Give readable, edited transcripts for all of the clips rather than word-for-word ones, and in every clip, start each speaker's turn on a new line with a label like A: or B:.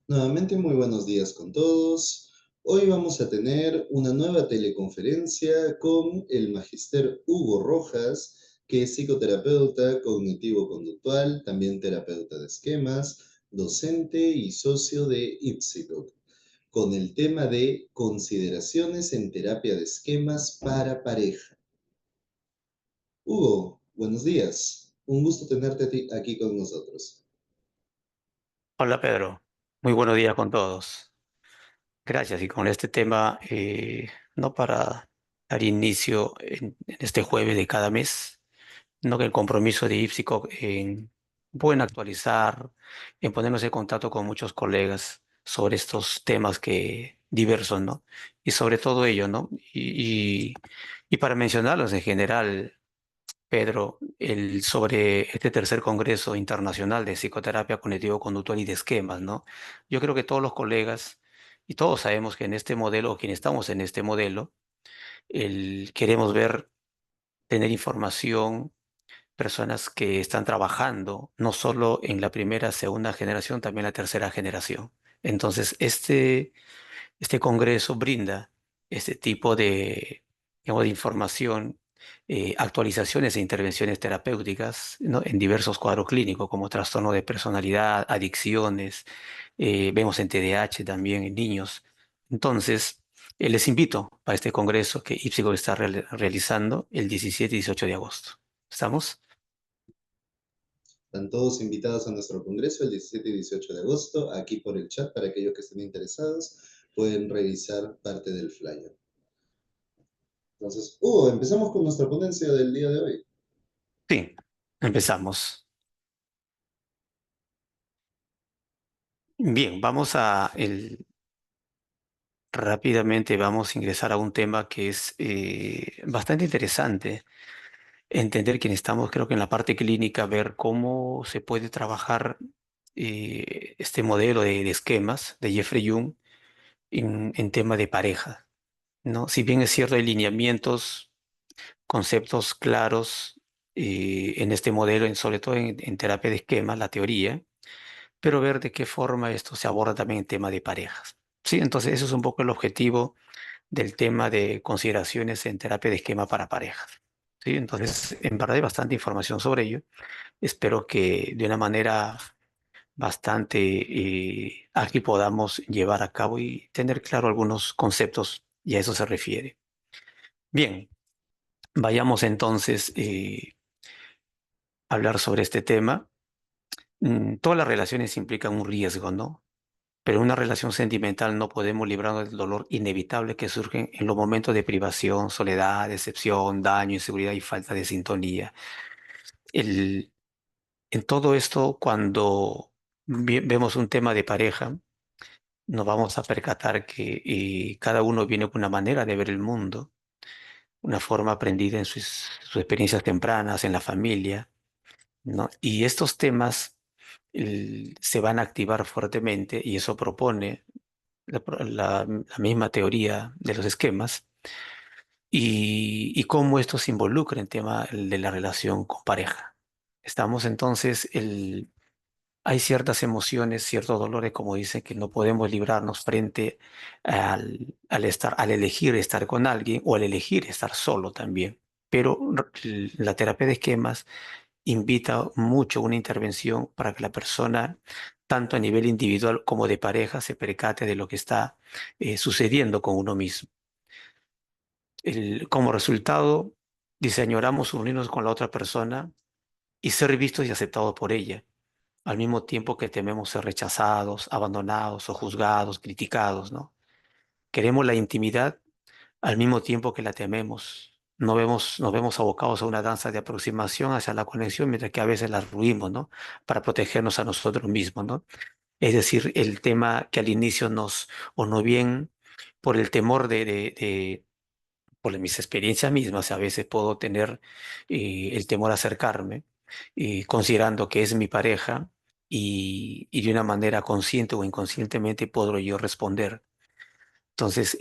A: Nuevamente, muy buenos días con todos. Hoy vamos a tener una nueva teleconferencia con el magister Hugo Rojas, que es psicoterapeuta cognitivo-conductual, también terapeuta de esquemas, docente y socio de Ipsico, con el tema de consideraciones en terapia de esquemas para pareja. Hugo, buenos días. Un gusto tenerte aquí con nosotros.
B: Hola Pedro, muy buenos días con todos. Gracias. Y con este tema, no para dar inicio en este jueves de cada mes, no que el compromiso de IPSICO en pueden actualizar, en ponernos en contacto con muchos colegas sobre estos temas que diversos, ¿no? Y sobre todo ello, ¿no? Y para mencionarlos en general. Pedro, sobre este tercer Congreso Internacional de Psicoterapia Cognitivo-Conductual y de Esquemas, ¿no? Yo creo que todos los colegas y todos sabemos que en este modelo, o quienes estamos en este modelo, queremos ver, tener información, personas que están trabajando, no solo en la primera, segunda generación, también la tercera generación. Entonces, este congreso brinda este tipo de, digamos, de información, actualizaciones e intervenciones terapéuticas, ¿no? En diversos cuadros clínicos como trastorno de personalidad, adicciones, vemos en TDAH también en niños. Entonces, les invito a este congreso que IPSICO está realizando el 17 y 18 de agosto. ¿Estamos?
A: Están todos invitados a nuestro congreso el 17 y 18 de agosto, aquí por el chat para aquellos que estén interesados, pueden revisar parte del flyer. Entonces, empezamos con nuestra ponencia del día de hoy.
B: Sí, empezamos. Bien, rápidamente vamos a ingresar a un tema que es bastante interesante. Entender que estamos, creo que en la parte clínica, ver cómo se puede trabajar este modelo de esquemas de Jeffrey Jung en tema de pareja, ¿no? Si bien es cierto, hay lineamientos, conceptos claros en este modelo, sobre todo en terapia de esquemas, la teoría, pero ver de qué forma esto se aborda también en tema de parejas. Sí, entonces eso es un poco el objetivo del tema de consideraciones en terapia de esquema para parejas. ¿Sí? Entonces, en verdad hay bastante información sobre ello. Espero que de una manera bastante ágil podamos llevar a cabo y tener claro algunos conceptos, y a eso se refiere. Bien, vayamos entonces a hablar sobre este tema. Todas las relaciones implican un riesgo, ¿no? Pero en una relación sentimental no podemos librarnos del dolor inevitable que surge en los momentos de privación, soledad, decepción, daño, inseguridad y falta de sintonía. El, en todo esto, cuando vemos un tema de pareja, nos vamos a percatar que cada uno viene con una manera de ver el mundo, una forma aprendida en sus experiencias tempranas, en la familia, ¿no? Y estos temas se van a activar fuertemente y eso propone la misma teoría de los esquemas y cómo esto se involucra en tema de la relación con pareja. Estamos entonces, hay ciertas emociones, ciertos dolores, como dice, que no podemos librarnos frente al elegir estar con alguien o al elegir estar solo también. Pero la terapia de esquemas invita mucho una intervención para que la persona, tanto a nivel individual como de pareja, se percate de lo que está sucediendo con uno mismo. Como resultado, dice, añoramos unirnos con la otra persona y ser vistos y aceptados por ella, al mismo tiempo que tememos ser rechazados, abandonados o juzgados, criticados, ¿no? Queremos la intimidad al mismo tiempo que la tememos. Nos vemos abocados a una danza de aproximación hacia la conexión, mientras que a veces la ruimos, ¿no? Para protegernos a nosotros mismos, ¿no? Es decir, el tema que al inicio o no bien, por el temor por mis experiencias mismas, a veces puedo tener el temor a acercarme, considerando que es mi pareja y de una manera consciente o inconscientemente puedo yo responder. Entonces,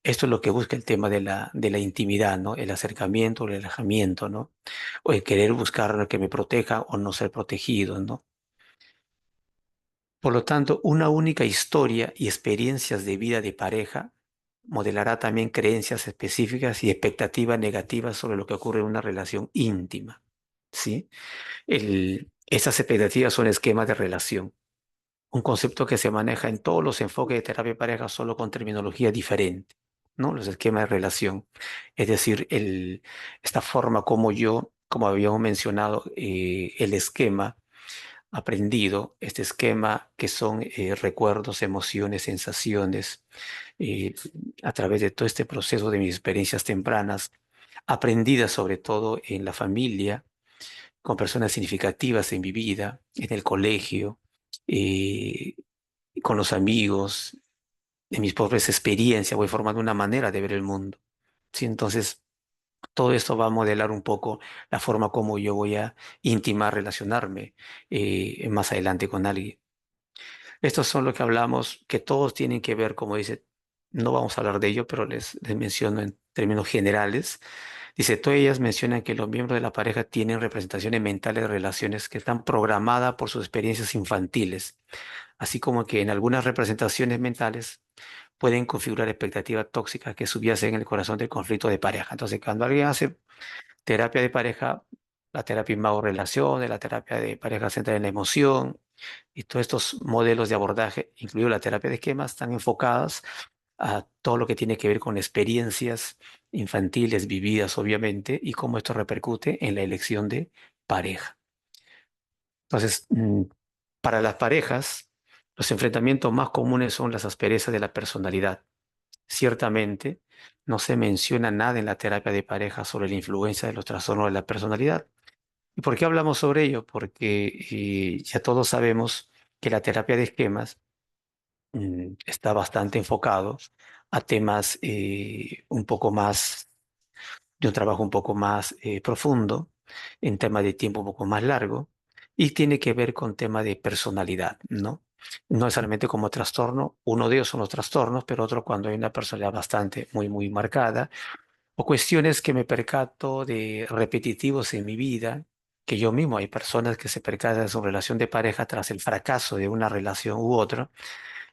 B: esto es lo que busca el tema de la intimidad, ¿no? El acercamiento, el alejamiento, ¿no? O el querer buscar que me proteja o no ser protegido, ¿no? Por lo tanto, una única historia y experiencias de vida de pareja modelará también creencias específicas y expectativas negativas sobre lo que ocurre en una relación íntima, ¿sí? Esas expectativas son esquemas de relación, un concepto que se maneja en todos los enfoques de terapia de pareja, solo con terminología diferente, ¿no? Los esquemas de relación. Es decir, esta forma como yo, como habíamos mencionado, el esquema aprendido, este esquema que son recuerdos, emociones, sensaciones, eh, a través de todo este proceso de mis experiencias tempranas, aprendidas sobre todo en la familia, con personas significativas en mi vida, en el colegio, eh, con los amigos, de mis propias experiencias, voy formando una manera de ver el mundo. ¿Sí? Entonces, todo esto va a modelar un poco la forma como yo voy a intimar, relacionarme más adelante con alguien. Estos son lo que hablamos, que todos tienen que ver, como dice, no vamos a hablar de ello, pero les menciono en términos generales. Dice, todas ellas mencionan que los miembros de la pareja tienen representaciones mentales de relaciones que están programadas por sus experiencias infantiles, así como que en algunas representaciones mentales pueden configurar expectativas tóxicas que subyacen en el corazón del conflicto de pareja. Entonces, cuando alguien hace terapia de pareja, la terapia inmago relaciones, la terapia de pareja centrada en la emoción y todos estos modelos de abordaje, incluido la terapia de esquemas, están enfocadas a todo lo que tiene que ver con experiencias infantiles vividas, obviamente, y cómo esto repercute en la elección de pareja. Entonces, para las parejas, los enfrentamientos más comunes son las asperezas de la personalidad. Ciertamente, no se menciona nada en la terapia de pareja sobre la influencia de los trastornos de la personalidad. ¿Y por qué hablamos sobre ello? Porque ya todos sabemos que la terapia de esquemas está bastante enfocado a temas un poco más, de un trabajo un poco más profundo, en temas de tiempo un poco más largo, y tiene que ver con temas de personalidad, ¿no? No necesariamente como trastorno, uno de ellos son los trastornos, pero otro cuando hay una personalidad bastante, muy marcada, o cuestiones que me percato de repetitivos en mi vida, que yo mismo hay personas que se percatan de su relación de pareja tras el fracaso de una relación u otra,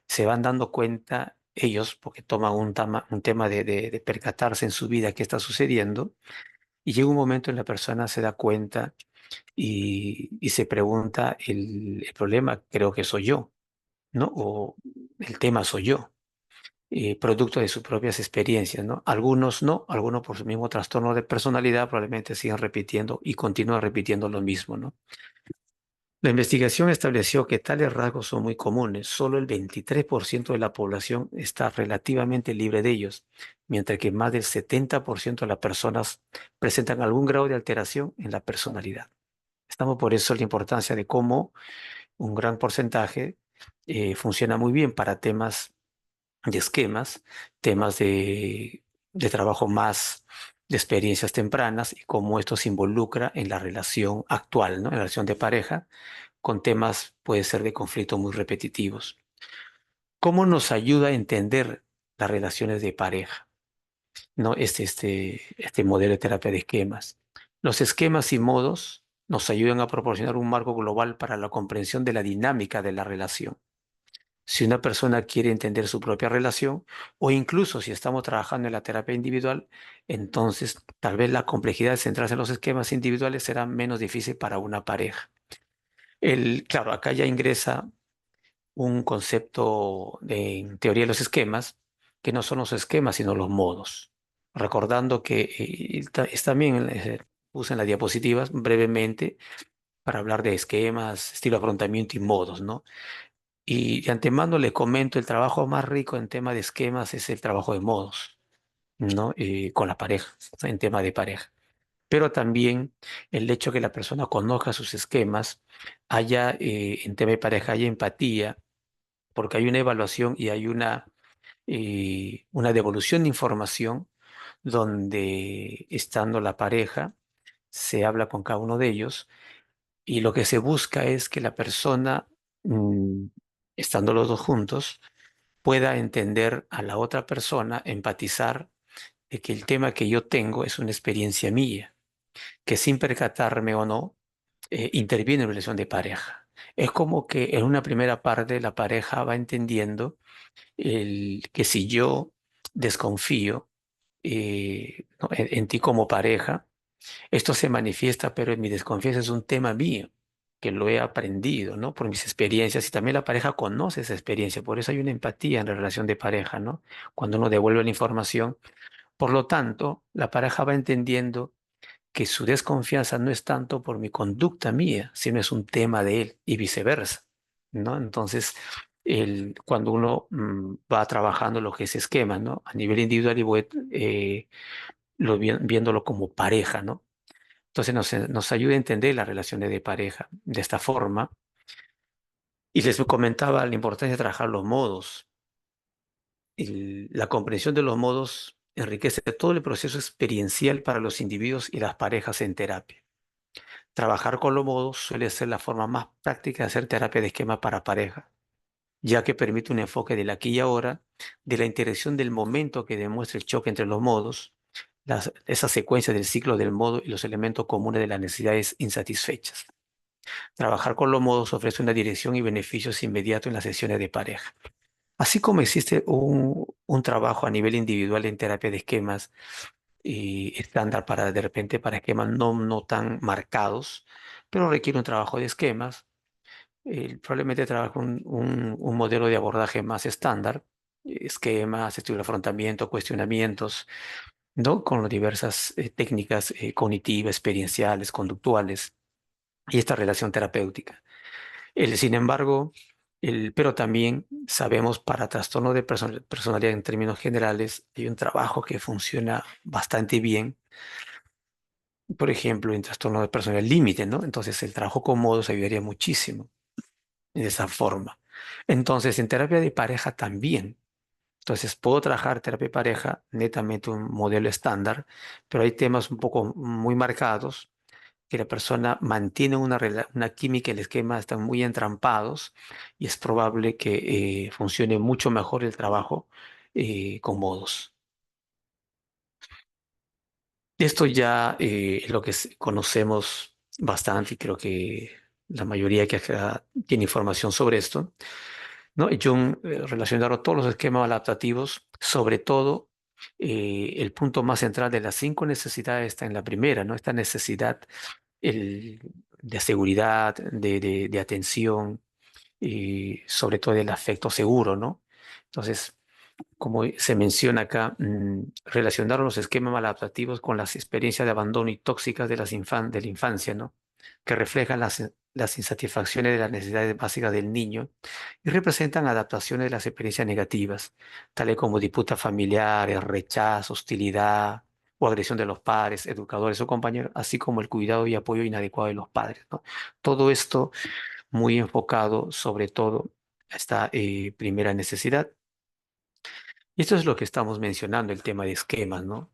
B: se van dando cuenta ellos, porque toman un tema de percatarse en su vida qué está sucediendo, y llega un momento en la persona se da cuenta y se pregunta, el problema creo que soy yo, ¿no? O el tema soy yo, producto de sus propias experiencias, ¿no? Algunos no, algunos por su mismo trastorno de personalidad probablemente sigan repitiendo y continúan repitiendo lo mismo, ¿no? La investigación estableció que tales rasgos son muy comunes. Solo el 23% de la población está relativamente libre de ellos, mientras que más del 70% de las personas presentan algún grado de alteración en la personalidad. Estamos por eso la importancia de cómo un gran porcentaje funciona muy bien para temas de esquemas, temas de trabajo más de experiencias tempranas y cómo esto se involucra en la relación actual, ¿no? En la relación de pareja con temas, puede ser de conflicto muy repetitivos. ¿Cómo nos ayuda a entender las relaciones de pareja? ¿No? Este modelo de terapia de esquemas. Los esquemas y modos nos ayudan a proporcionar un marco global para la comprensión de la dinámica de la relación. Si una persona quiere entender su propia relación o incluso si estamos trabajando en la terapia individual, entonces tal vez la complejidad de centrarse en los esquemas individuales será menos difícil para una pareja. Claro, acá ya ingresa un concepto en teoría de los esquemas, que no son los esquemas, sino los modos. Recordando que también puse en las diapositivas brevemente para hablar de esquemas, estilo de afrontamiento y modos, ¿no? Y de antemano le comento, el trabajo más rico en tema de esquemas es el trabajo de modos, ¿no? Con la pareja, en tema de pareja. Pero también el hecho que la persona conozca sus esquemas, haya, en tema de pareja, haya empatía, porque hay una evaluación y hay una devolución de información donde estando la pareja, se habla con cada uno de ellos y lo que se busca es que la persona, mm, estando los dos juntos, pueda entender a la otra persona, empatizar de que el tema que yo tengo es una experiencia mía, que sin percatarme o no, interviene en relación de pareja. Es como que en una primera parte la pareja va entendiendo que si yo desconfío ¿no? En ti como pareja, esto se manifiesta, pero en mi desconfianza es un tema mío, que lo he aprendido, ¿no? Por mis experiencias y también la pareja conoce esa experiencia, por eso hay una empatía en la relación de pareja, ¿no? Cuando uno devuelve la información. Por lo tanto, la pareja va entendiendo que su desconfianza no es tanto por mi conducta mía, sino es un tema de él y viceversa, ¿no? Entonces, cuando uno va trabajando lo que es esquema, ¿no? A nivel individual y voy viéndolo como pareja, ¿no? Entonces nos ayuda a entender las relaciones de pareja de esta forma. Y les comentaba la importancia de trabajar los modos. La comprensión de los modos enriquece todo el proceso experiencial para los individuos y las parejas en terapia. Trabajar con los modos suele ser la forma más práctica de hacer terapia de esquema para pareja, ya que permite un enfoque del aquí y ahora, de la interacción del momento que demuestra el choque entre los modos, esa secuencia del ciclo del modo y los elementos comunes de las necesidades insatisfechas. Trabajar con los modos ofrece una dirección y beneficios inmediatos en las sesiones de pareja. Así como existe un trabajo a nivel individual en terapia de esquemas y estándar para de repente para esquemas no tan marcados, pero requiere un trabajo de esquemas. Probablemente trabaja un modelo de abordaje más estándar, esquemas, estudio de afrontamiento, cuestionamientos, ¿no? Con las diversas técnicas cognitivas, experienciales, conductuales y esta relación terapéutica. Sin embargo, pero también sabemos para trastorno de personalidad en términos generales, hay un trabajo que funciona bastante bien, por ejemplo, en trastorno de personalidad límite, ¿no? Entonces el trabajo con modos ayudaría muchísimo de esa forma. Entonces, en terapia de pareja también. Entonces, puedo trabajar terapia de pareja, netamente un modelo estándar, pero hay temas un poco muy marcados que la persona mantiene una química, el esquema están muy entrampados y es probable que funcione mucho mejor el trabajo con modos. Esto ya es lo que conocemos bastante y creo que la mayoría que acá tiene información sobre esto, ¿no? Jung relacionaron todos los esquemas adaptativos, sobre todo el punto más central de las cinco necesidades está en la primera, ¿no? Esta necesidad el, de seguridad, de atención y sobre todo del afecto seguro, ¿no? Entonces, como se menciona acá, relacionaron los esquemas maladaptativos con las experiencias de abandono y tóxicas de la infancia, ¿no? Que reflejan las insatisfacciones de las necesidades básicas del niño y representan adaptaciones de las experiencias negativas, tales como disputas familiares, rechazo, hostilidad o agresión de los padres, educadores o compañeros, así como el cuidado y apoyo inadecuado de los padres, ¿no? Todo esto muy enfocado sobre todo a esta primera necesidad. Y esto es lo que estamos mencionando, el tema de esquemas, ¿no?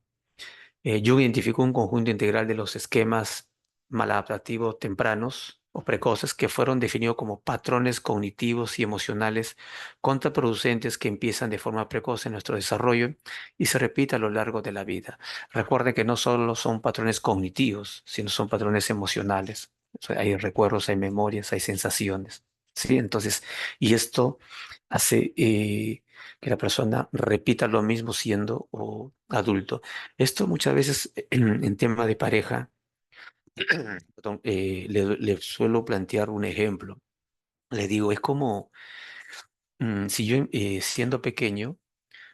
B: Jung identificó un conjunto integral de los esquemas maladaptativos tempranos o precoces que fueron definidos como patrones cognitivos y emocionales contraproducentes que empiezan de forma precoz en nuestro desarrollo y se repiten a lo largo de la vida. Recuerden que no solo son patrones cognitivos, sino son patrones emocionales. O sea, hay recuerdos, hay memorias, hay sensaciones. ¿Sí? Entonces, y esto hace que la persona repita lo mismo siendo adulto. Esto muchas veces en tema de pareja, perdón, le suelo plantear un ejemplo. Le digo, es como si yo siendo pequeño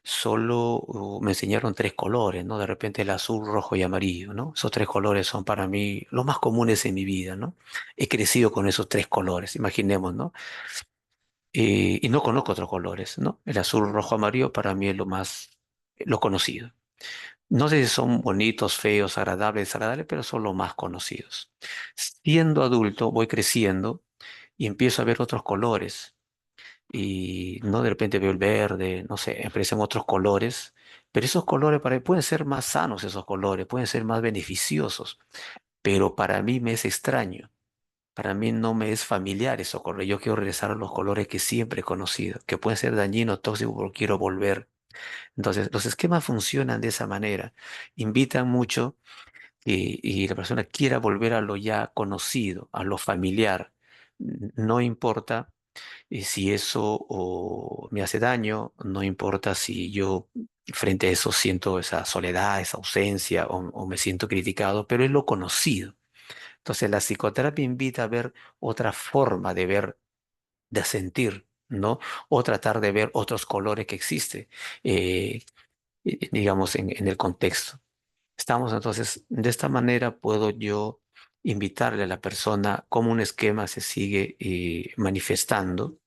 B: solo me enseñaron tres colores, ¿no? De repente el azul, rojo y amarillo, ¿no? Esos tres colores son para mí los más comunes en mi vida, ¿no? He crecido con esos tres colores, imaginemos, ¿no? Y no conozco otros colores, ¿no? El azul, rojo, amarillo para mí es lo más, lo conocido. No sé si son bonitos, feos, agradables, desagradables, pero son los más conocidos. Siendo adulto, voy creciendo y empiezo a ver otros colores. Y no de repente veo el verde, no sé, aparecen otros colores. Pero esos colores para mí pueden ser más sanos, esos colores, pueden ser más beneficiosos. Pero para mí me es extraño. Para mí no me es familiar esos colores. Yo quiero regresar a los colores que siempre he conocido, que pueden ser dañinos, tóxicos, pero quiero volver. Entonces, los esquemas funcionan de esa manera. Invitan mucho y la persona quiera volver a lo ya conocido, a lo familiar. No importa si eso me hace daño, no importa si yo frente a eso siento esa soledad, esa ausencia o me siento criticado, pero es lo conocido. Entonces la psicoterapia invita a ver otra forma de ver, de sentir, ¿no? O tratar de ver otros colores que existen, eh, digamos, en el contexto. Estamos entonces, de esta manera puedo yo invitarle a la persona cómo un esquema se sigue manifestando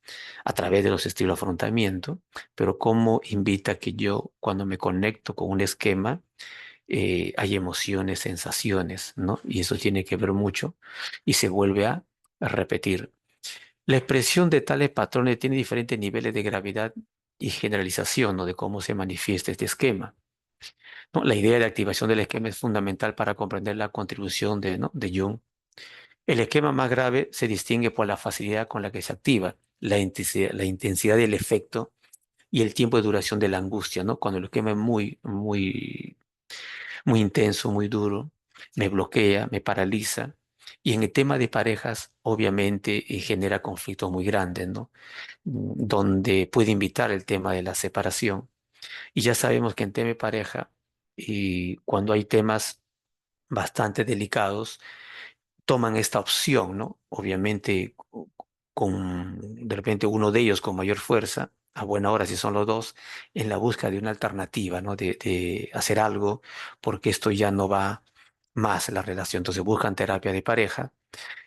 B: a través de los estilos de afrontamiento, pero cómo invita que yo, cuando me conecto con un esquema, hay emociones, sensaciones, ¿no? Y eso tiene que ver mucho y se vuelve a repetir. La expresión de tales patrones tiene diferentes niveles de gravedad y generalización, ¿no? De cómo se manifiesta este esquema. ¿No? La idea de activación del esquema es fundamental para comprender la contribución de, ¿no? de Jung. El esquema más grave se distingue por la facilidad con la que se activa, la intensidad del efecto y el tiempo de duración de la angustia, ¿no? Cuando el esquema es muy intenso, muy duro, me bloquea, me paraliza. Y en el tema de parejas, obviamente, genera conflictos muy grandes, ¿no? Donde puede invitar el tema de la separación. Y ya sabemos que en tema de pareja, y cuando hay temas bastante delicados, toman esta opción, ¿no? Obviamente con de repente uno de ellos con mayor fuerza, a buena hora si son los dos, en la búsqueda de una alternativa, ¿no? De hacer algo porque esto ya no va más la relación. Entonces buscan terapia de pareja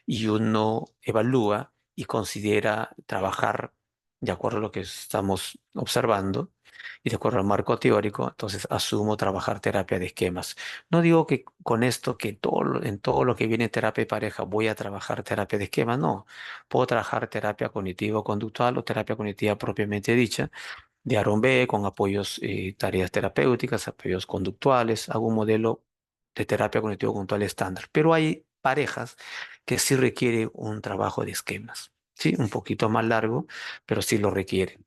B: y uno evalúa y considera trabajar de acuerdo a lo que estamos observando y de acuerdo al marco teórico, entonces asumo trabajar terapia de esquemas. No digo que con esto, que en todo lo que viene en terapia de pareja voy a trabajar terapia de esquemas, no. Puedo trabajar terapia cognitivo-conductual o terapia cognitiva propiamente dicha, de Aaron B, con apoyos, tareas terapéuticas, apoyos conductuales, hago un modelo de terapia cognitivo-conductual estándar. Pero hay parejas que sí requiere un trabajo de esquemas, ¿sí? Un poquito más largo, pero sí lo requiere.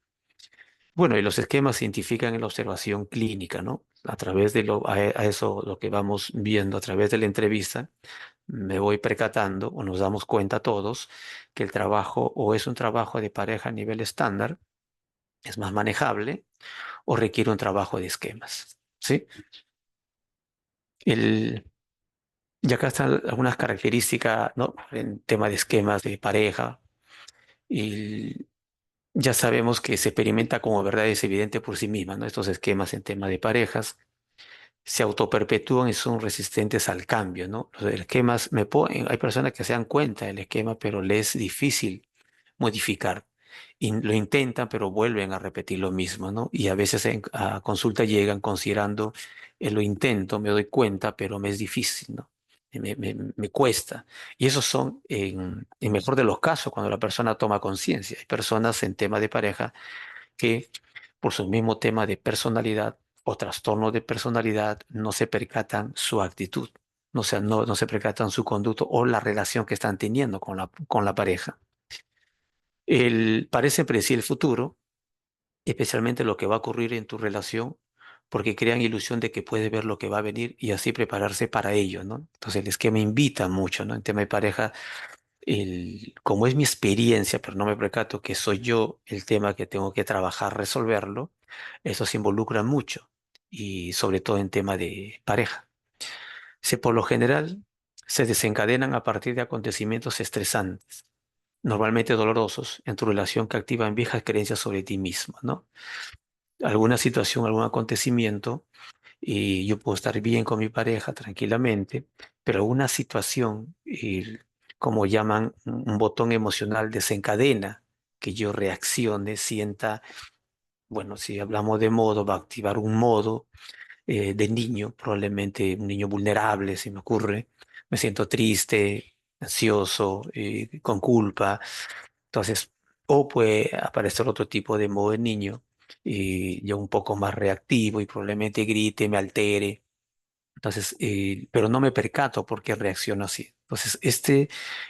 B: Bueno, y los esquemas se identifican en la observación clínica, ¿no? A través de a eso lo que vamos viendo a través de la entrevista, me voy percatando o nos damos cuenta todos que el trabajo o es un trabajo de pareja a nivel estándar, es más manejable o requiere un trabajo de esquemas, ¿sí? El, y acá están algunas características, ¿no? En tema de esquemas de pareja. Y ya sabemos que se experimenta como verdad es evidente por sí misma, ¿no? Estos esquemas en tema de parejas se autoperpetúan y son resistentes al cambio, ¿no? Los esquemas, hay personas que se dan cuenta del esquema, pero les es difícil modificar. Y lo intentan, pero vuelven a repetir lo mismo, ¿no? Y a veces a consulta llegan considerando, lo intento, me doy cuenta, pero me es difícil, ¿no? Me cuesta. Y esos son, en mejor de los casos, cuando la persona toma conciencia. Hay personas en tema de pareja que, por su mismo tema de personalidad o trastorno de personalidad, no se percatan su actitud, o sea, no se percatan su conducto o la relación que están teniendo con la pareja. Parece predecir el futuro, especialmente lo que va a ocurrir en tu relación, porque crean ilusión de que puede ver lo que va a venir y así prepararse para ello, ¿no? Entonces el esquema invita mucho, ¿no? En tema de pareja, como es mi experiencia, pero no me percato que soy yo el tema que tengo que trabajar, resolverlo, eso se involucra mucho y sobre todo en tema de pareja. Por lo general se desencadenan a partir de acontecimientos estresantes, normalmente dolorosos, en tu relación que activan viejas creencias sobre ti mismo, ¿no? Alguna situación, algún acontecimiento, y yo puedo estar bien con mi pareja tranquilamente, pero alguna situación, como llaman, un botón emocional desencadena que yo reaccione, sienta, bueno, si hablamos de modo, va a activar un modo de niño, probablemente un niño vulnerable, si me ocurre. Me siento triste, ansioso, con culpa. Entonces, o puede aparecer otro tipo de modo de niño, y yo un poco más reactivo y probablemente grite, me altere. Entonces, pero no me percato por qué reacciono así. Entonces,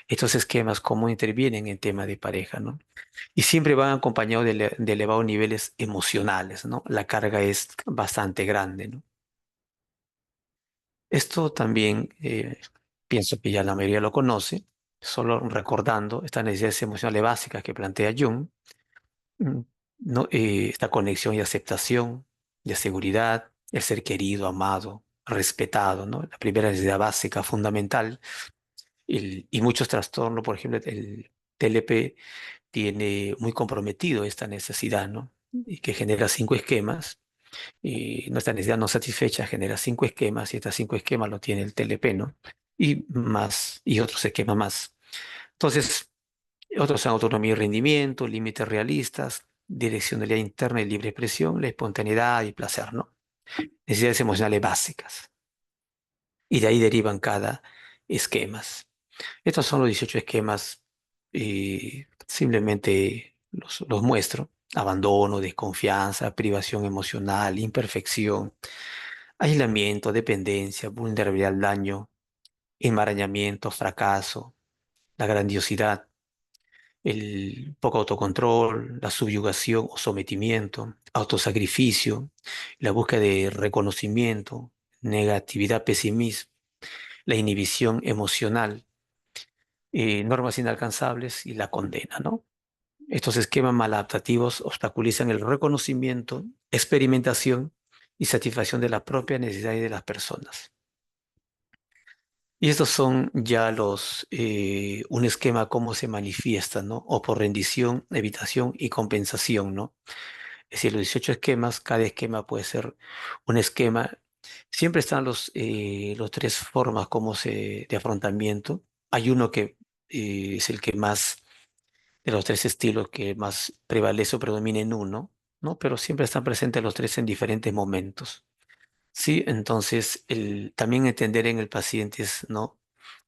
B: estos esquemas, cómo intervienen en tema de pareja, ¿no? Y siempre van acompañados de elevados niveles emocionales, ¿no? La carga es bastante grande, ¿no? Esto también pienso que ya la mayoría lo conoce, solo recordando estas necesidades emocionales básicas que plantea Jung, mm, ¿no? Esta conexión y aceptación, de seguridad, el ser querido, amado, respetado, ¿no? La primera necesidad básica, fundamental. Y muchos trastornos, por ejemplo, el TLP tiene muy comprometido esta necesidad, ¿no? Y que genera cinco esquemas, y nuestra necesidad no satisfecha genera cinco esquemas, y estos cinco esquemas lo tiene el TLP, ¿no? Y más, y otros esquemas más. Entonces, otros son autonomía y rendimiento, límites realistas, direccionalidad interna y libre expresión, la espontaneidad y placer, ¿no? Necesidades emocionales básicas. Y de ahí derivan cada esquemas. Estos son los 18 esquemas y simplemente los muestro. Abandono, desconfianza, privación emocional, imperfección, aislamiento, dependencia, vulnerabilidad al daño, enmarañamiento, fracaso, la grandiosidad, el poco autocontrol, la subyugación o sometimiento, autosacrificio, la búsqueda de reconocimiento, negatividad, pesimismo, la inhibición emocional, normas inalcanzables y la condena, ¿no? Estos esquemas maladaptativos obstaculizan el reconocimiento, experimentación y satisfacción de las propias necesidades de las personas. Y estos son ya un esquema cómo se manifiesta, ¿no? O por rendición, evitación y compensación, ¿no? Es decir, los 18 esquemas, cada esquema puede ser un esquema. Siempre están los tres formas de afrontamiento. Hay uno que es el que más, de los tres estilos, que más prevalece o predomina en uno, ¿no? Pero siempre están presentes los tres en diferentes momentos. Sí, entonces también entender en el paciente es, ¿no?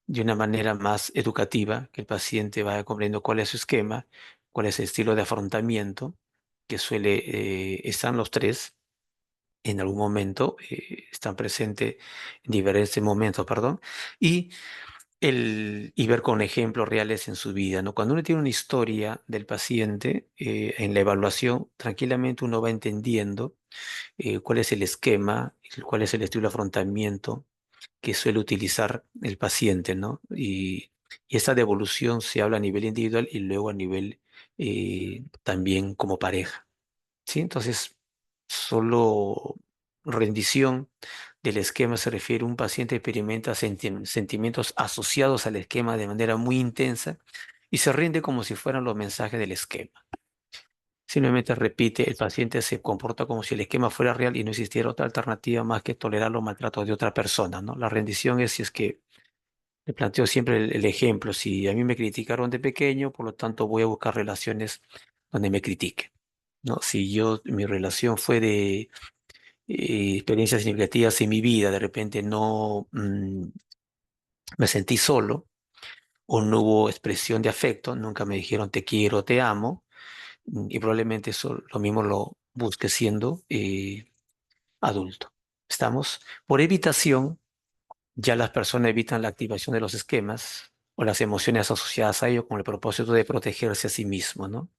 B: De una manera más educativa, que el paciente vaya comprendiendo cuál es su esquema, cuál es el estilo de afrontamiento, que están los tres en algún momento, están presentes en diferentes momentos, perdón, y, y ver con ejemplos reales en su vida, ¿no? Cuando uno tiene una historia del paciente, en la evaluación, tranquilamente uno va entendiendo cuál es el esquema, cuál es el estilo de afrontamiento que suele utilizar el paciente, ¿no? Y esta devolución se habla a nivel individual y luego a nivel también como pareja, ¿sí? Entonces, solo rendición del esquema se refiere a un paciente que experimenta sentimientos asociados al esquema de manera muy intensa y se rinde como si fueran los mensajes del esquema. Simplemente repite, el paciente se comporta como si el esquema fuera real y no existiera otra alternativa más que tolerar los maltratos de otra persona, ¿no? La rendición es si es que le planteo siempre el ejemplo, si a mí me criticaron de pequeño, por lo tanto voy a buscar relaciones donde me critiquen, ¿no? Si mi relación fue de experiencias significativas en mi vida, de repente no me sentí solo o no hubo expresión de afecto, nunca me dijeron te quiero, te amo, y probablemente eso lo mismo lo busque siendo adulto. ¿Estamos? Por evitación, ya las personas evitan la activación de los esquemas o las emociones asociadas a ello con el propósito de protegerse a sí mismo, ¿no?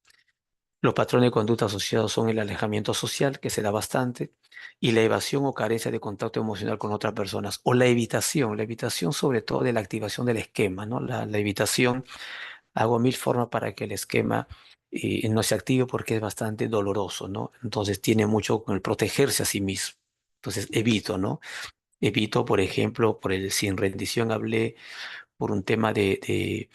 B: Los patrones de conducta asociados son el alejamiento social, que se da bastante, y la evasión o carencia de contacto emocional con otras personas, o la evitación sobre todo de la activación del esquema, ¿no? La evitación, hago mil formas para que el esquema no se active porque es bastante doloroso, ¿no? Entonces tiene mucho con el protegerse a sí mismo. Entonces evito, ¿no? Evito, por ejemplo, por el sin rendición hablé por un tema de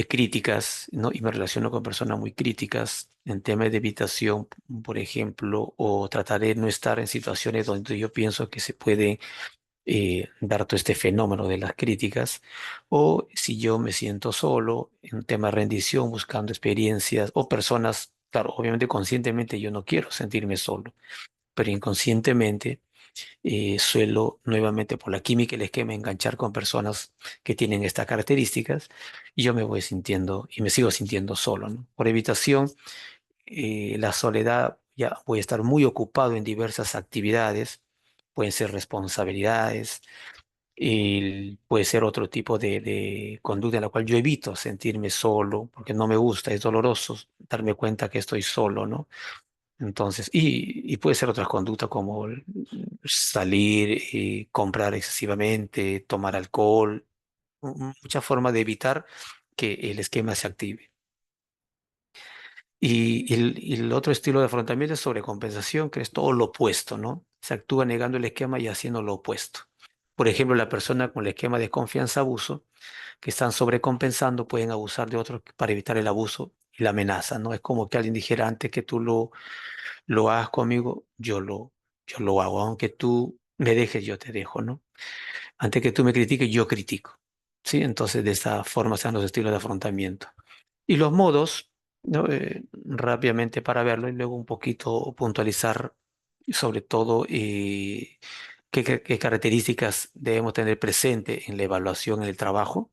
B: críticas, ¿no? Y me relaciono con personas muy críticas en temas de evitación, por ejemplo, o trataré de no estar en situaciones donde yo pienso que se puede dar todo este fenómeno de las críticas, o si yo me siento solo en un tema de rendición, buscando experiencias o personas, claro, obviamente conscientemente yo no quiero sentirme solo, pero inconscientemente suelo nuevamente por la química y el esquema enganchar con personas que tienen estas características y yo me voy sintiendo y me sigo sintiendo solo, ¿no? Por evitación, la soledad, ya voy a estar muy ocupado en diversas actividades, pueden ser responsabilidades, y puede ser otro tipo de conducta en la cual yo evito sentirme solo porque no me gusta, es doloroso darme cuenta que estoy solo, ¿no? Entonces, y puede ser otras conductas como salir y comprar excesivamente, tomar alcohol, mucha forma de evitar que el esquema se active. Y el otro estilo de afrontamiento es sobrecompensación, que es todo lo opuesto, ¿no? Se actúa negando el esquema y haciendo lo opuesto. Por ejemplo, la persona con el esquema de confianza-abuso, que están sobrecompensando, pueden abusar de otros para evitar el abuso y la amenaza, ¿no? Es como que alguien dijera, antes que tú lo hagas conmigo, yo lo hago. Aunque tú me dejes, yo te dejo, ¿no? Antes que tú me critiques, yo critico. ¿Sí? Entonces, de esta forma se dan los estilos de afrontamiento. Y los modos, ¿no? Rápidamente para verlo y luego un poquito puntualizar sobre todo qué características debemos tener presente en la evaluación en el trabajo.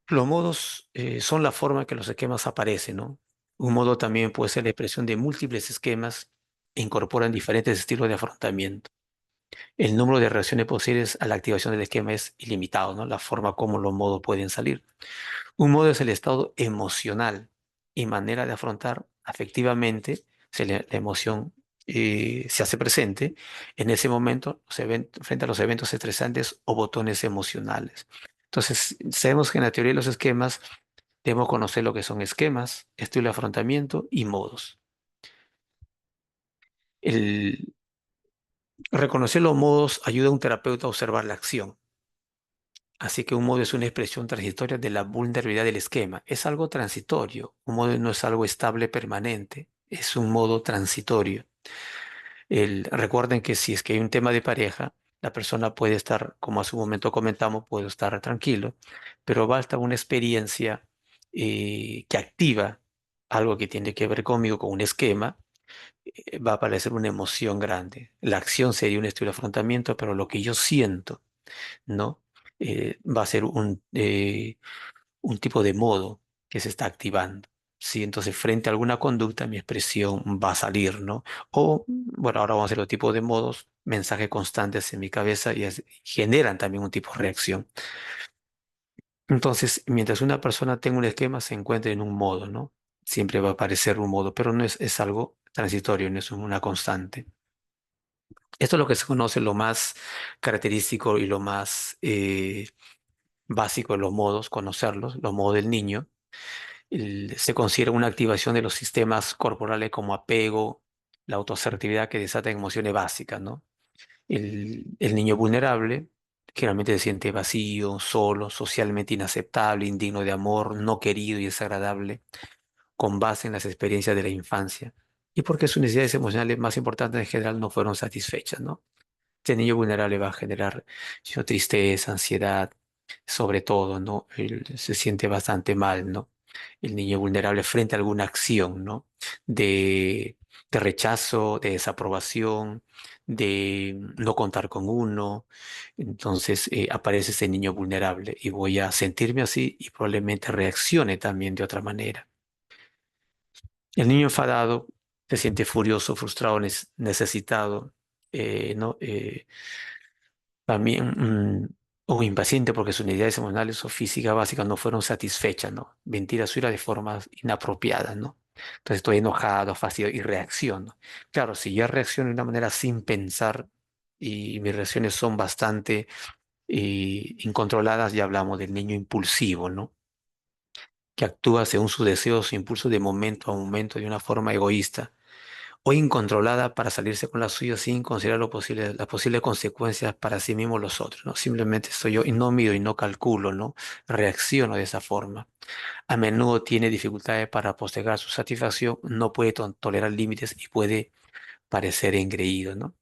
B: Los modos son la forma en que los esquemas aparecen, ¿no? Un modo también puede ser la expresión de múltiples esquemas e incorporan diferentes estilos de afrontamiento. El número de reacciones posibles a la activación del esquema es ilimitado, ¿no? La forma como los modos pueden salir. Un modo es el estado emocional y manera de afrontar afectivamente la emoción se hace presente en ese momento frente a los eventos estresantes o botones emocionales. Entonces, sabemos que en la teoría de los esquemas debemos conocer lo que son esquemas, estilo de afrontamiento y modos. El reconocer los modos ayuda a un terapeuta a observar la acción. Así que un modo es una expresión transitoria de la vulnerabilidad del esquema. Es algo transitorio. Un modo no es algo estable permanente. Es un modo transitorio. Recuerden que si es que hay un tema de pareja, la persona puede estar, como hace un momento comentamos, puede estar tranquilo, pero basta una experiencia que activa algo que tiene que ver conmigo, con un esquema, va a aparecer una emoción grande. La acción sería un estilo de afrontamiento, pero lo que yo siento, ¿no? Va a ser un tipo de modo que se está activando. ¿Sí? Entonces, frente a alguna conducta, mi expresión va a salir, ¿no? O, bueno, ahora vamos a hacer los tipos de modos, mensajes constantes en mi cabeza y generan también un tipo de reacción. Entonces, mientras una persona tenga un esquema, se encuentra en un modo, ¿no? Siempre va a aparecer un modo, pero no es algo transitorio, no es una constante. Esto es lo que se conoce lo más característico y lo más básico de los modos, conocerlos, los modos del niño. Se considera una activación de los sistemas corporales como apego, la autoasertividad que desata emociones básicas, ¿no? El niño vulnerable generalmente se siente vacío, solo, socialmente inaceptable, indigno de amor, no querido y desagradable, con base en las experiencias de la infancia. Y porque sus necesidades emocionales más importantes en general no fueron satisfechas, ¿no? Este niño vulnerable va a generar tristeza, ansiedad, sobre todo, ¿no? Él se siente bastante mal, ¿no? El niño vulnerable frente a alguna acción, ¿no? De, de rechazo, de desaprobación, de no contar con uno. Entonces aparece ese niño vulnerable y voy a sentirme así y probablemente reaccione también de otra manera. El niño enfadado se siente furioso, frustrado, necesitado, ¿no? También o impaciente porque sus necesidades emocionales o físicas básicas no fueron satisfechas, ¿no? Ventila su ira de formas inapropiadas, ¿no? Entonces estoy enojado, fastidio y reacciono. Claro, si yo reacciono de una manera sin pensar y mis reacciones son bastante incontroladas, ya hablamos del niño impulsivo, ¿no? Que actúa según sus deseos e impulsos de momento a momento de una forma egoísta o incontrolada para salirse con la suya sin considerar las posibles consecuencias para sí mismo o los otros, ¿no? Simplemente soy yo y no mido y no calculo, ¿no? Reacciono de esa forma. A menudo tiene dificultades para postergar su satisfacción, no puede tolerar límites y puede parecer engreído, ¿no?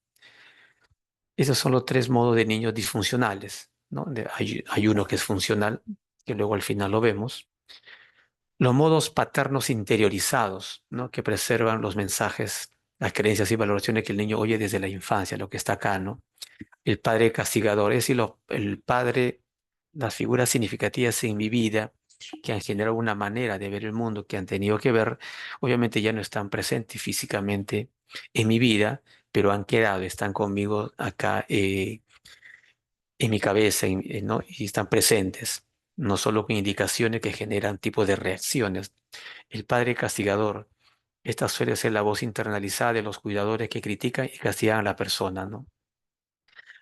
B: Esos son los tres modos de niños disfuncionales, ¿no? Hay uno que es funcional, que luego al final lo vemos. Los modos paternos interiorizados, ¿no? Que preservan los mensajes, las creencias y valoraciones que el niño oye desde la infancia, lo que está acá, ¿no? El padre castigador, es decir, el padre, las figuras significativas en mi vida que han generado una manera de ver el mundo que han tenido que ver, obviamente ya no están presentes físicamente en mi vida, pero han quedado, están conmigo acá en mi cabeza, ¿no? Y están presentes, no solo con indicaciones que generan tipos de reacciones. El padre castigador, esta suele ser la voz internalizada de los cuidadores que critican y castigan a la persona, ¿no?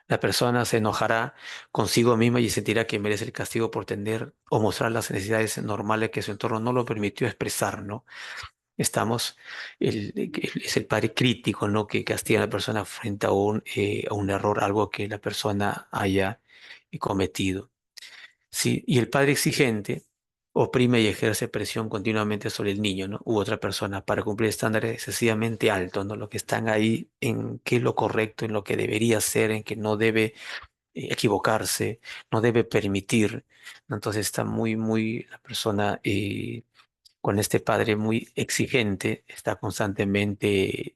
B: La persona se enojará consigo misma y sentirá que merece el castigo por tener o mostrar las necesidades normales que su entorno no lo permitió expresar, ¿no? Estamos, es el padre crítico, ¿no? Que castiga a la persona frente a un error, algo que la persona haya cometido. Sí, y el padre exigente oprime y ejerce presión continuamente sobre el niño, ¿no? U otra persona para cumplir estándares excesivamente altos, ¿no? Lo que están ahí en qué es lo correcto, en lo que debería ser, en que no debe equivocarse, no debe permitir, ¿no? Entonces está muy la persona con este padre muy exigente, está constantemente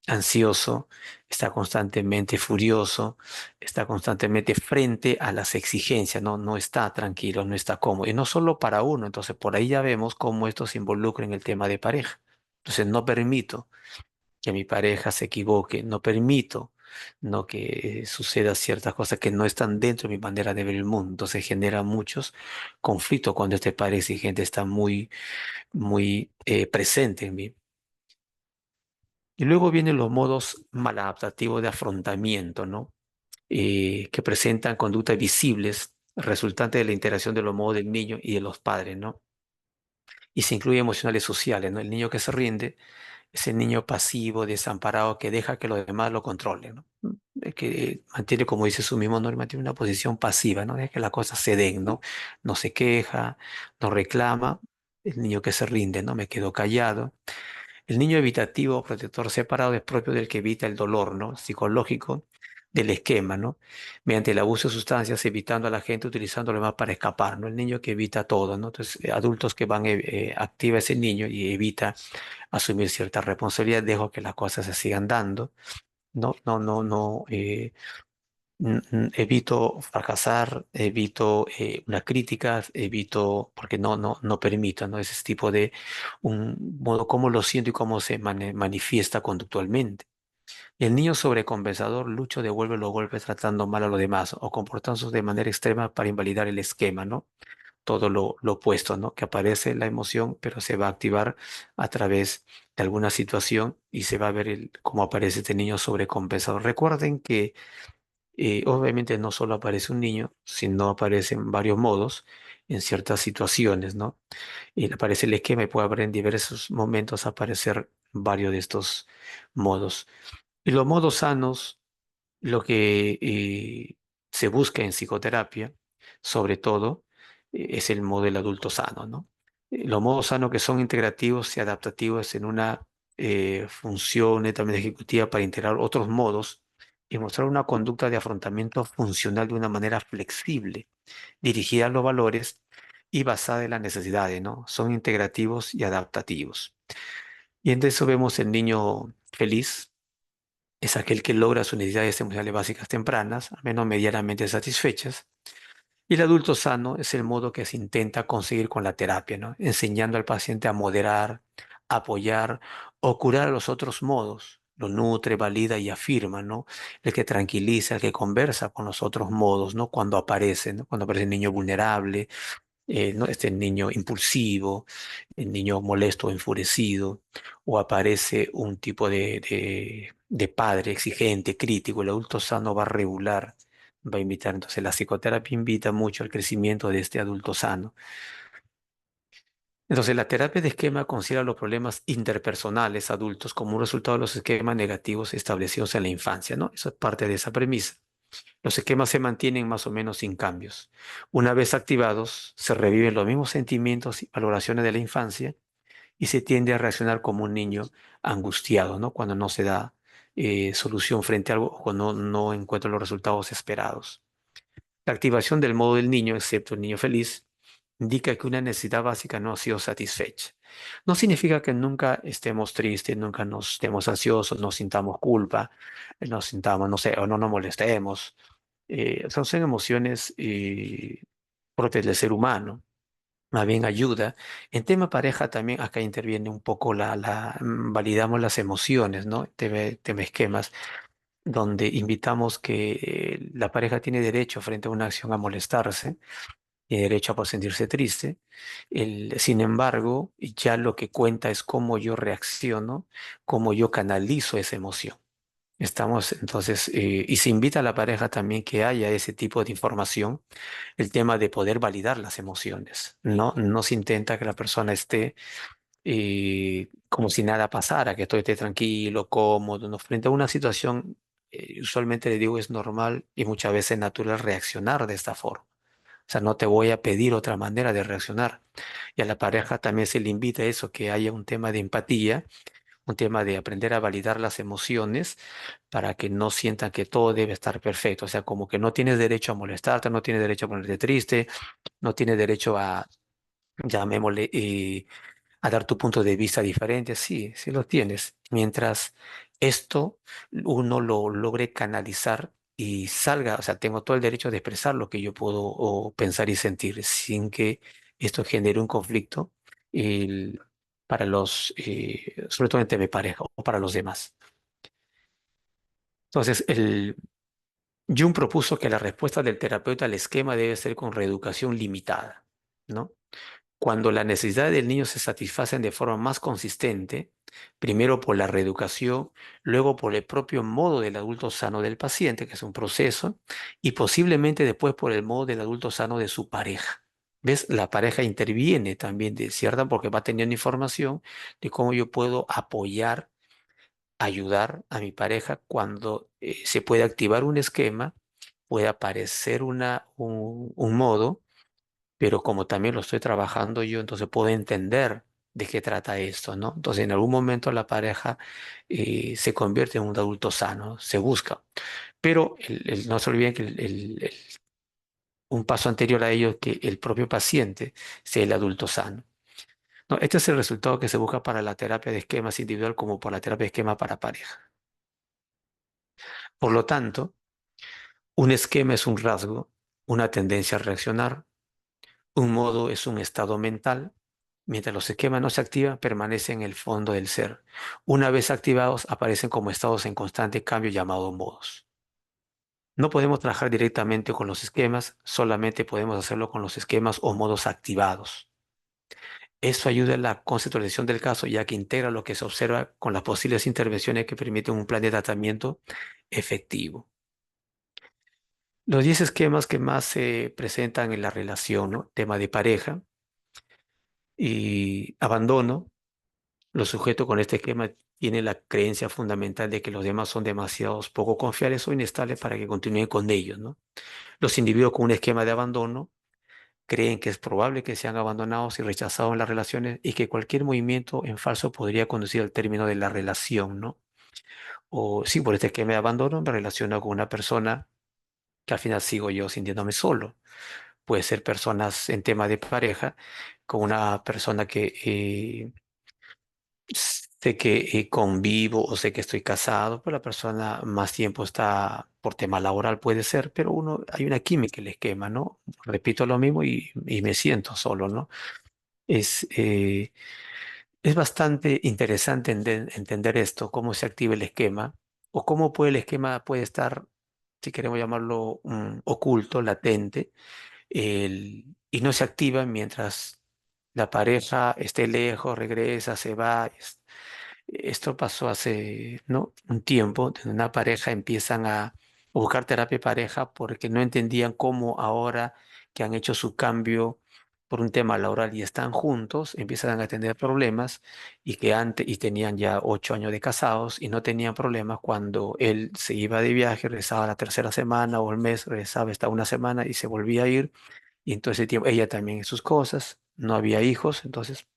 B: ansioso, está constantemente furioso, está constantemente frente a las exigencias, ¿no? No está tranquilo, no está cómodo. Y no solo para uno, entonces por ahí ya vemos cómo esto se involucra en el tema de pareja. Entonces no permito que mi pareja se equivoque, no permito, no que suceda ciertas cosas que no están dentro de mi manera de ver el mundo. Entonces genera muchos conflictos cuando este padre exigente está muy presente en mí. Y luego vienen los modos maladaptativos de afrontamiento, ¿no? Que presentan conductas visibles resultantes de la interacción de los modos del niño y de los padres, ¿no? Y se incluyen emocionales sociales, ¿no? El niño que se rinde es el niño pasivo, desamparado, que deja que los demás lo controlen, ¿no? Que mantiene, como dice su mismo nombre, mantiene una posición pasiva, ¿no? Deja que las cosas se den, ¿no? No se queja, no reclama. El niño que se rinde, ¿no? Me quedo callado. El niño evitativo o protector separado es propio del que evita el dolor, ¿no? Psicológico del esquema, ¿no? Mediante el abuso de sustancias, evitando a la gente, utilizándolo más para escapar, ¿no? El niño que evita todo, ¿no? Entonces, adultos que van, activa ese niño y evita asumir cierta responsabilidad, dejo que las cosas se sigan dando, no, evito fracasar, evito una crítica, evito, porque no permito, ¿no? Ese tipo de un modo cómo lo siento y cómo se manifiesta conductualmente. El niño sobrecompensador lucha o devuelve los golpes tratando mal a los demás o comportándose de manera extrema para invalidar el esquema, ¿no? Todo lo opuesto, ¿no? Que aparece la emoción, pero se va a activar a través de alguna situación y se va a ver cómo aparece este niño sobrecompensador. Recuerden que obviamente no solo aparece un niño, sino aparecen varios modos en ciertas situaciones, ¿no? Y aparece el esquema y puede haber en diversos momentos aparecer varios de estos modos. Y los modos sanos, lo que se busca en psicoterapia, sobre todo, es el modo del adulto sano, ¿no? Los modos sanos que son integrativos y adaptativos en una función netamente ejecutiva para integrar otros modos y mostrar una conducta de afrontamiento funcional de una manera flexible, dirigida a los valores y basada en las necesidades, ¿no? Son integrativos y adaptativos. Y en eso vemos el niño feliz es aquel que logra sus necesidades emocionales básicas tempranas, al menos medianamente satisfechas. Y el adulto sano es el modo que se intenta conseguir con la terapia, ¿no? Enseñando al paciente a moderar, apoyar o curar a los otros modos. Lo nutre, valida y afirma, ¿no? El que tranquiliza, el que conversa con los otros modos, ¿no? Cuando aparecen, ¿no? Cuando aparece el niño vulnerable, ¿no? Este niño impulsivo, el niño molesto o enfurecido, o aparece un tipo de padre exigente, crítico, el adulto sano va a regular, va a invitar. Entonces la psicoterapia invita mucho al crecimiento de este adulto sano. Entonces la terapia de esquema considera los problemas interpersonales adultos como un resultado de los esquemas negativos establecidos en la infancia, ¿no? Eso es parte de esa premisa. Los esquemas se mantienen más o menos sin cambios. Una vez activados, se reviven los mismos sentimientos y valoraciones de la infancia y se tiende a reaccionar como un niño angustiado, ¿no? Cuando no se da solución frente a algo o cuando no encuentra los resultados esperados. La activación del modo del niño, excepto el niño feliz, indica que una necesidad básica no ha sido satisfecha. No significa que nunca estemos tristes, nunca nos estemos ansiosos, no sintamos culpa, nos sintamos, no sé, o no nos molestemos. Son emociones propias del ser humano, más bien ayuda. En tema pareja también acá interviene un poco validamos las emociones, ¿no? Tema esquemas, donde invitamos que la pareja tiene derecho frente a una acción a molestarse, tiene derecho a sentirse triste. Sin embargo, ya lo que cuenta es cómo yo reacciono, cómo yo canalizo esa emoción. Estamos entonces, y se invita a la pareja también que haya ese tipo de información, el tema de poder validar las emociones, ¿no? No se intenta que la persona esté como si nada pasara, que todo esté tranquilo, cómodo, ¿no? Frente a una situación, usualmente le digo es normal y muchas veces natural reaccionar de esta forma. O sea, no te voy a pedir otra manera de reaccionar. Y a la pareja también se le invita a eso, que haya un tema de empatía, un tema de aprender a validar las emociones para que no sientan que todo debe estar perfecto. O sea, como que no tienes derecho a molestarte, no tienes derecho a ponerte triste, no tienes derecho a, llamémosle, a dar tu punto de vista diferente. Sí, sí lo tienes. Mientras esto uno lo logre canalizar y salga, o sea, tengo todo el derecho de expresar lo que yo puedo o pensar y sentir sin que esto genere un conflicto el- para sobre todo entre mi pareja o para los demás. Entonces, Jung propuso que la respuesta del terapeuta al esquema debe ser con reeducación limitada, ¿no? Cuando las necesidades del niño se satisfacen de forma más consistente, primero por la reeducación, luego por el propio modo del adulto sano del paciente, que es un proceso, y posiblemente después por el modo del adulto sano de su pareja. ¿Ves? La pareja interviene también de cierta porque va teniendo información de cómo yo puedo apoyar, ayudar a mi pareja cuando se puede activar un esquema, puede aparecer un modo, pero como también lo estoy trabajando yo, entonces puedo entender de qué trata esto, ¿no? Entonces en algún momento la pareja se convierte en un adulto sano, se busca, pero no se olviden que un paso anterior a ello es que el propio paciente sea el adulto sano. No, este es el resultado que se busca para la terapia de esquemas individual como por la terapia de esquema para pareja. Por lo tanto, un esquema es un rasgo, una tendencia a reaccionar. Un modo es un estado mental. Mientras los esquemas no se activan, permanecen en el fondo del ser. Una vez activados, aparecen como estados en constante cambio llamados modos. No podemos trabajar directamente con los esquemas, solamente podemos hacerlo con los esquemas o modos activados. Eso ayuda en la conceptualización del caso, ya que integra lo que se observa con las posibles intervenciones que permiten un plan de tratamiento efectivo. Los 10 esquemas que más se presentan en la relación, ¿no? Tema de pareja y abandono. Los sujetos con este esquema tienen la creencia fundamental de que los demás son demasiado poco confiables o inestables para que continúen con ellos, ¿no? Los individuos con un esquema de abandono creen que es probable que sean abandonados y rechazados en las relaciones y que cualquier movimiento en falso podría conducir al término de la relación, ¿no? O sí, por este esquema de abandono me relaciono con una persona que al final sigo yo sintiéndome solo. Puede ser personas en tema de pareja, con una persona que sé que convivo o sé que estoy casado, pues la persona más tiempo está por tema laboral, puede ser, pero hay una química en el esquema, ¿no? Repito lo mismo y me siento solo, ¿no? Es, eh, es bastante interesante entender esto, cómo se activa el esquema o cómo puede el esquema puede estar, si queremos llamarlo, oculto, latente, y no se activa mientras la pareja esté lejos, regresa, se va. Esto pasó hace, ¿no? Un tiempo, donde una pareja empiezan a buscar terapia de pareja porque no entendían cómo ahora que han hecho su cambio por un tema laboral y están juntos, empiezan a tener problemas y que antes y tenían ya 8 años de casados y no tenían problemas cuando él se iba de viaje, regresaba la tercera semana o el mes, regresaba hasta una semana y se volvía a ir y entonces ese tiempo ella también en sus cosas, no había hijos, entonces,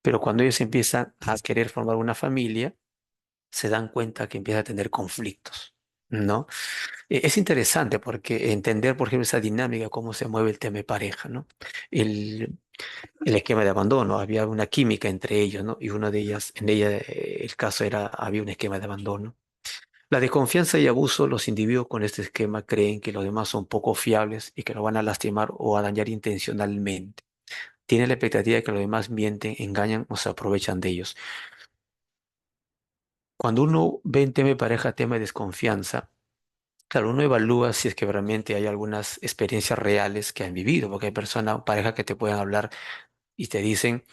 B: pero cuando ellos empiezan a querer formar una familia, se dan cuenta que empieza a tener conflictos, ¿no? Es interesante porque entender, por ejemplo, esa dinámica, cómo se mueve el tema de pareja, ¿no? El, el esquema de abandono, había una química entre ellos, ¿no? Y una de ellas, en ella, el caso era, había un esquema de abandono. La desconfianza y abuso, los individuos con este esquema creen que los demás son poco fiables y que lo van a lastimar o a dañar intencionalmente. Tienen la expectativa de que los demás mienten, engañan o se aprovechan de ellos. Cuando uno ve en tema de pareja, tema de desconfianza, claro, uno evalúa si es que realmente hay algunas experiencias reales que han vivido, porque hay personas, pareja que te pueden hablar y te dicen,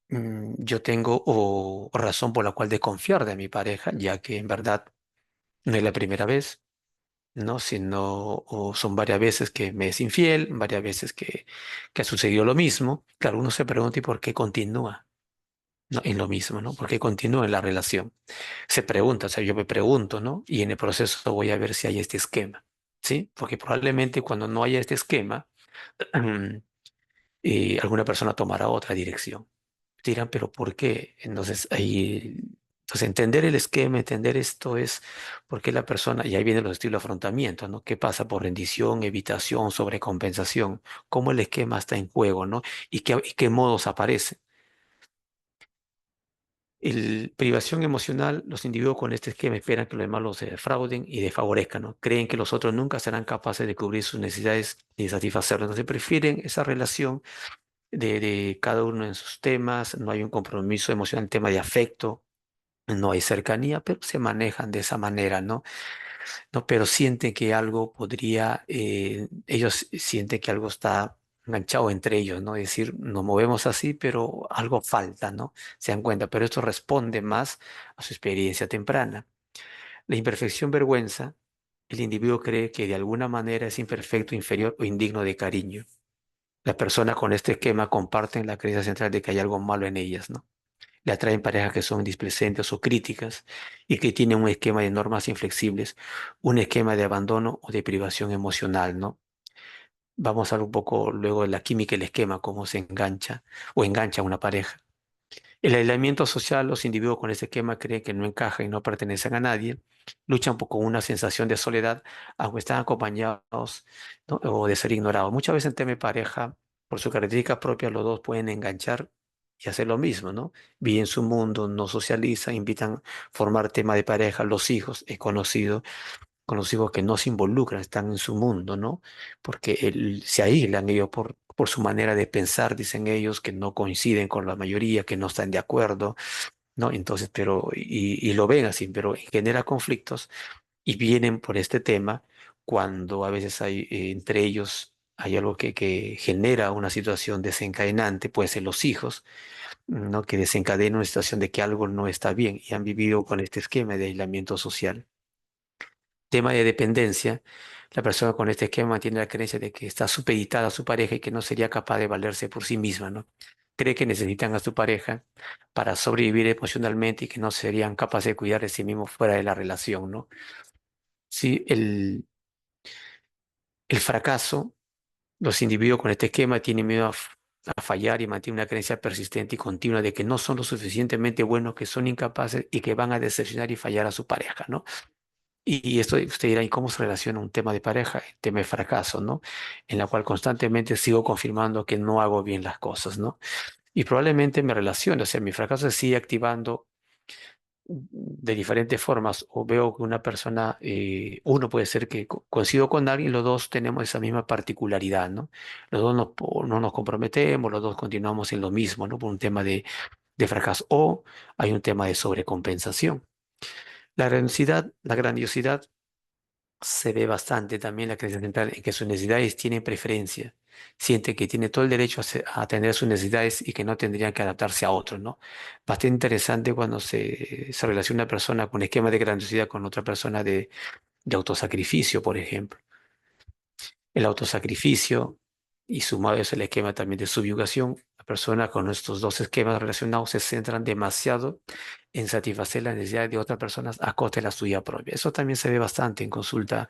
B: yo tengo razón por la cual desconfiar de mi pareja, ya que en verdad No es la primera vez, ¿no? Sino o son varias veces que me es infiel, varias veces que ha sucedido lo mismo. Claro, uno se pregunta, ¿y por qué continúa? ¿No? En lo mismo, ¿no? ¿Por qué continúa en la relación? Se pregunta, o sea, yo me pregunto, ¿no? Y en el proceso voy a ver si hay este esquema, ¿sí? Porque probablemente cuando no haya este esquema, alguna persona tomará otra dirección. Dirán, pero ¿por qué? Entonces, ahí, entonces entender el esquema, entender esto es por qué la persona, y ahí vienen los estilos de afrontamiento, ¿no? ¿Qué pasa por rendición, evitación, sobrecompensación? ¿Cómo el esquema está en juego, ¿no? Y qué modos aparecen? El privación emocional, los individuos con este esquema esperan que los demás los defrauden y desfavorezcan, ¿no? Creen que los otros nunca serán capaces de cubrir sus necesidades ni satisfacerlas. Entonces prefieren esa relación de cada uno en sus temas, no hay un compromiso emocional en tema de afecto, no hay cercanía, pero se manejan de esa manera, ¿no? ¿No? Pero sienten que algo podría, ellos sienten que algo está enganchado entre ellos, ¿no? Es decir, nos movemos así, pero algo falta, ¿no? Se dan cuenta, pero esto responde más a su experiencia temprana. La imperfección vergüenza, el individuo cree que de alguna manera es imperfecto, inferior o indigno de cariño. Las personas con este esquema comparten la creencia central de que hay algo malo en ellas, ¿no? Le atraen parejas que son displecentes o críticas y que tienen un esquema de normas inflexibles, un esquema de abandono o de privación emocional, ¿no? Vamos a hablar un poco luego de la química y el esquema, cómo se engancha o engancha a una pareja. El aislamiento social, los individuos con este esquema creen que no encajan y no pertenecen a nadie, luchan con una sensación de soledad, aunque están acompañados, ¿no? O de ser ignorados. Muchas veces en tema de pareja, por su característica propia, los dos pueden enganchar y hacer lo mismo, ¿no? Viven su mundo, no socializan, invitan a formar tema de pareja, los hijos, he conocido con los hijos que no se involucran, están en su mundo, ¿no? Porque se aíslan ellos por su manera de pensar, dicen ellos, que no coinciden con la mayoría, que no están de acuerdo, ¿no? Entonces, pero, y lo ven así, pero genera conflictos y vienen por este tema cuando a veces hay entre ellos hay algo que genera una situación desencadenante, puede ser los hijos, ¿no? Que desencadena una situación de que algo no está bien y han vivido con este esquema de aislamiento social. Tema de dependencia, la persona con este esquema tiene la creencia de que está supeditada a su pareja y que no sería capaz de valerse por sí misma, ¿no? Cree que necesitan a su pareja para sobrevivir emocionalmente y que no serían capaces de cuidar de sí mismos fuera de la relación, ¿no? Sí, el fracaso, los individuos con este esquema tienen miedo a fallar y mantienen una creencia persistente y continua de que no son lo suficientemente buenos, que son incapaces y que van a decepcionar y fallar a su pareja, ¿no? Y esto usted dirá, ¿y cómo se relaciona un tema de pareja? El tema de fracaso, ¿no? En la cual constantemente sigo confirmando que no hago bien las cosas, ¿no? Y probablemente me relacione, o sea, mi fracaso se sigue activando de diferentes formas, o veo que una persona, uno puede ser que coincido con alguien, los dos tenemos esa misma particularidad, ¿no? Los dos no nos comprometemos, los dos continuamos en lo mismo, ¿no? Por un tema de fracaso, o hay un tema de sobrecompensación. La grandiosidad se ve bastante también la creencia central en que sus necesidades tienen preferencia. Siente que tiene todo el derecho a atender sus necesidades y que no tendrían que adaptarse a otros, ¿no? Bastante interesante cuando se relaciona una persona con esquema de grandiosidad con otra persona de autosacrificio, por ejemplo. El autosacrificio y sumado a eso el esquema también de subyugación, la persona con estos dos esquemas relacionados se centran demasiado en satisfacer las necesidades de otras personas a costa de la suya propia. Eso también se ve bastante en consulta,